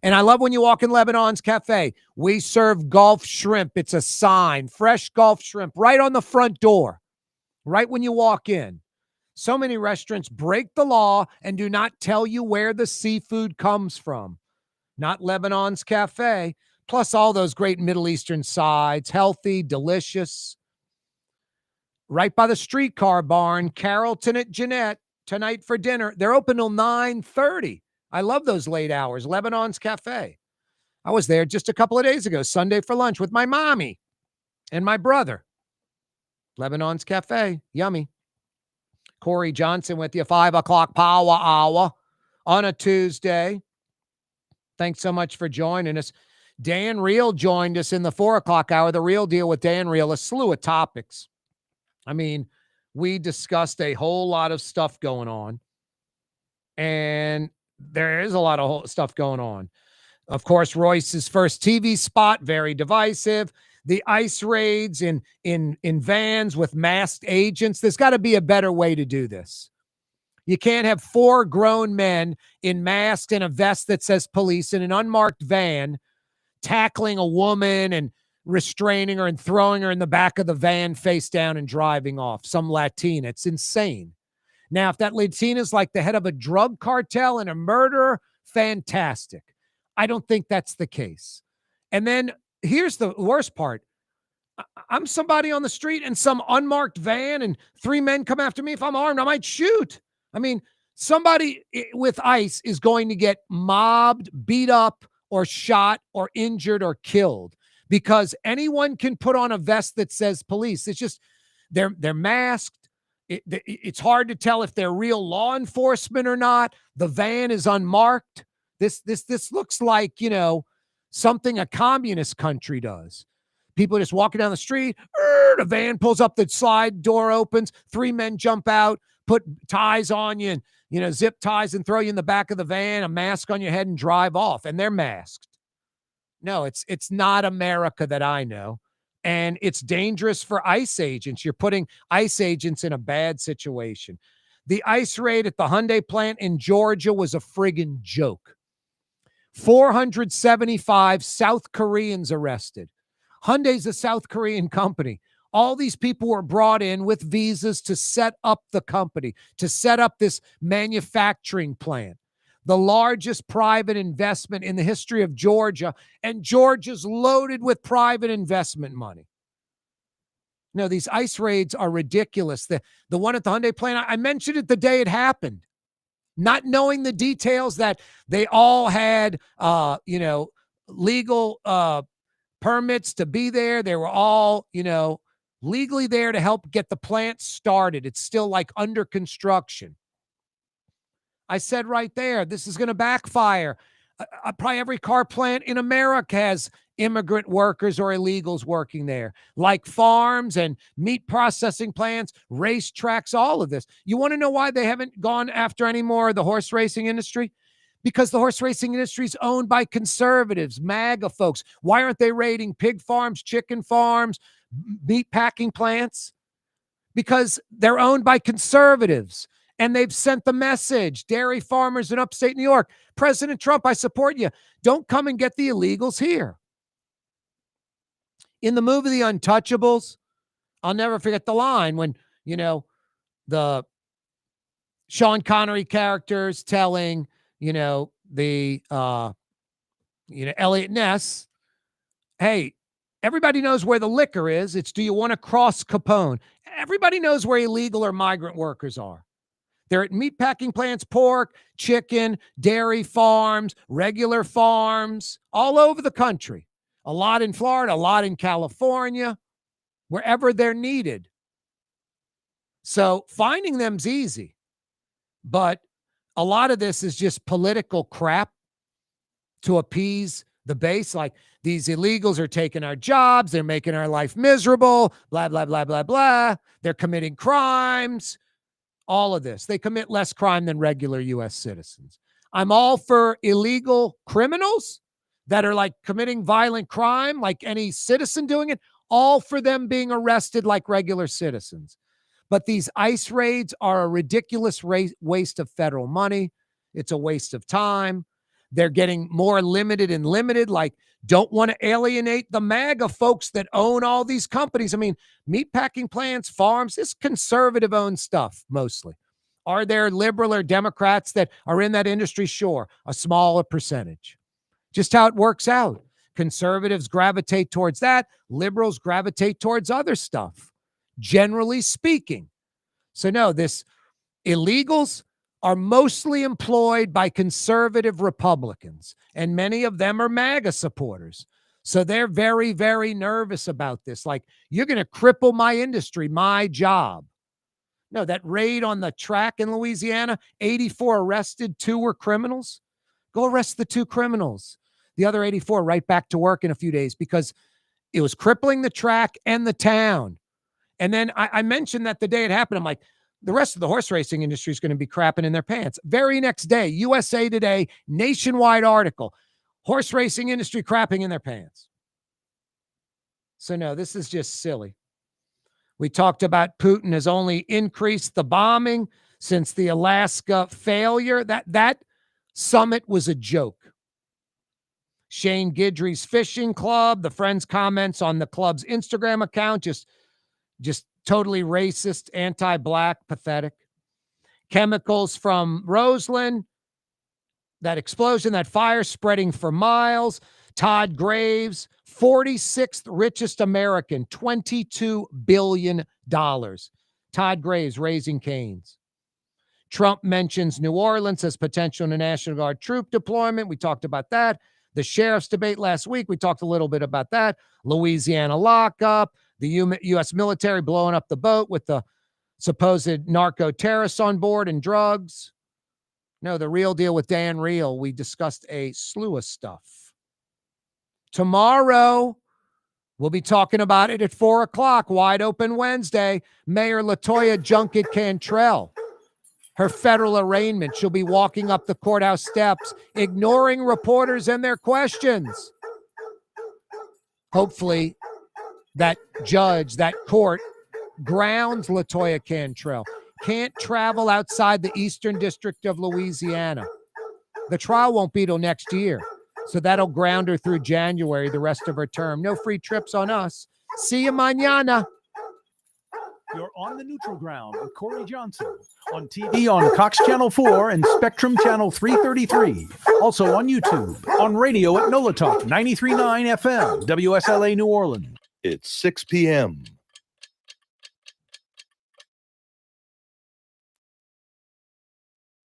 And I love when you walk in Lebanon's Cafe. We serve Gulf shrimp. It's a sign. Fresh Gulf shrimp right on the front door, right when you walk in. So many restaurants break the law and do not tell you where the seafood comes from. Not Lebanon's Cafe. Plus all those great Middle Eastern sides, healthy, delicious. Right by the streetcar barn, Carrollton at Jeanette, tonight for dinner. They're open till 9:30. I love those late hours. Lebanon's Cafe. I was there just a couple of days ago, Sunday for lunch with my mommy and my brother. Lebanon's Cafe. Yummy. Corey Johnson with you, 5 o'clock power hour on a Tuesday. Thanks so much for joining us. Dan Reel joined us in the 4 o'clock hour. The Real Deal with Dan Reel, a slew of topics. I mean, we discussed a whole lot of stuff going on. And there is a lot of stuff going on. Of course, Royce's first TV spot, very divisive. The ICE raids in vans with masked agents. There's got to be a better way to do this. You can't have 4 grown men in masks and a vest that says police in an unmarked van tackling a woman and restraining her and throwing her in the back of the van face down and driving off. Some Latina. It's insane. Now, if that Latina is like the head of a drug cartel and a murderer, fantastic. I don't think that's the case. And then here's the worst part. I'm somebody on the street and some unmarked van and 3 men come after me. If I'm armed, I might shoot. I mean, somebody with ICE is going to get mobbed, beat up, or shot, or injured, or killed because anyone can put on a vest that says police. It's just they're masked. It's hard to tell if they're real law enforcement or not. The van is unmarked. This looks like, something a communist country does. People just walking down the street. The van pulls up, the side door opens. 3 men jump out, put ties on you and, zip ties and throw you in the back of the van, a mask on your head and drive off. And they're masked. No, it's not America that I know. And it's dangerous for ICE agents. You're putting ICE agents in a bad situation. The ICE raid at the Hyundai plant in Georgia was a friggin' joke. 475 South Koreans arrested. Hyundai's a South Korean company. All these people were brought in with visas to set up the company, to set up this manufacturing plant. The largest private investment in the history of Georgia, and Georgia's loaded with private investment money. No, these ICE raids are ridiculous. The one at the Hyundai plant, I mentioned it the day it happened, not knowing the details that they all had, legal permits to be there. They were all, legally there to help get the plant started. It's still like under construction. I said right there, this is going to backfire. Probably every car plant in America has immigrant workers or illegals working there, like farms and meat processing plants, racetracks, all of this. You want to know why they haven't gone after any more of the horse racing industry? Because the horse racing industry is owned by conservatives, MAGA folks. Why aren't they raiding pig farms, chicken farms, meat packing plants? Because they're owned by conservatives. And they've sent the message, dairy farmers in upstate New York, President Trump, I support you. Don't come and get the illegals here. In the movie The Untouchables, I'll never forget the line when, the Sean Connery characters telling, Elliot Ness, hey, everybody knows where the liquor is. It's, do you want to cross Capone? Everybody knows where illegal or migrant workers are. They're at meatpacking plants, pork, chicken, dairy farms, regular farms, all over the country. A lot in Florida, a lot in California, wherever they're needed. So finding them's easy. But a lot of this is just political crap to appease the base. Like, these illegals are taking our jobs. They're making our life miserable, blah, blah, blah, blah, blah. They're committing crimes. All of this. They commit less crime than regular U.S. citizens. I'm all for illegal criminals that are like committing violent crime, like any citizen doing it, all for them being arrested like regular citizens. But these ICE raids are a ridiculous waste of federal money. It's a waste of time. They're getting more limited and limited, like, don't want to alienate the MAGA folks that own all these companies. I mean, meatpacking plants, farms, it's conservative-owned stuff mostly. Are there liberal or Democrats that are in that industry? Sure, a smaller percentage. Just how it works out. Conservatives gravitate towards that. Liberals gravitate towards other stuff, generally speaking. So no, this illegals are mostly employed by conservative Republicans, and many of them are MAGA supporters. So they're very, very nervous about this. Like, you're going to cripple my industry, my job. No, that raid on the track in Louisiana, 84 arrested, 2 were criminals. Go arrest the 2 criminals. The other 84 right back to work in a few days, because it was crippling the track and the town. And then I mentioned that the day it happened, I'm like, the rest of the horse racing industry is going to be crapping in their pants. Very next day, USA Today, nationwide article, horse racing industry crapping in their pants. So no, this is just silly. We talked about Putin has only increased the bombing since the Alaska failure. That summit was a joke. Shane Guidry's fishing club, the friend's comments on the club's Instagram account, just totally racist, anti-black, pathetic. Chemicals from Roseland, that explosion, that fire spreading for miles. Todd Graves, 46th richest American, $22 billion. Todd Graves, Raising Cane's. Trump mentions New Orleans as potential in a National Guard troop deployment. We talked about that. The sheriff's debate last week, we talked a little bit about that. Louisiana lockup. The U.S. military blowing up the boat with the supposed narco terrorists on board and drugs. No, the real deal with Dan Reel. We discussed a slew of stuff. Tomorrow, we'll be talking about it at 4 o'clock, Wide Open Wednesday. Mayor LaToya Junket Cantrell, her federal arraignment. She'll be walking up the courthouse steps, ignoring reporters and their questions. Hopefully, that judge, that court, grounds LaToya Cantrell. can't travel outside the Eastern District of Louisiana. The trial won't be till next year, so that'll ground her through January, the rest of her term. No free trips on us. See you mañana. You're on the neutral ground with Corey Johnson on TV on Cox Channel 4 and Spectrum Channel 333. Also on YouTube, on radio at NOLA Talk 93.9 FM, WSLA New Orleans. It's 6 p.m.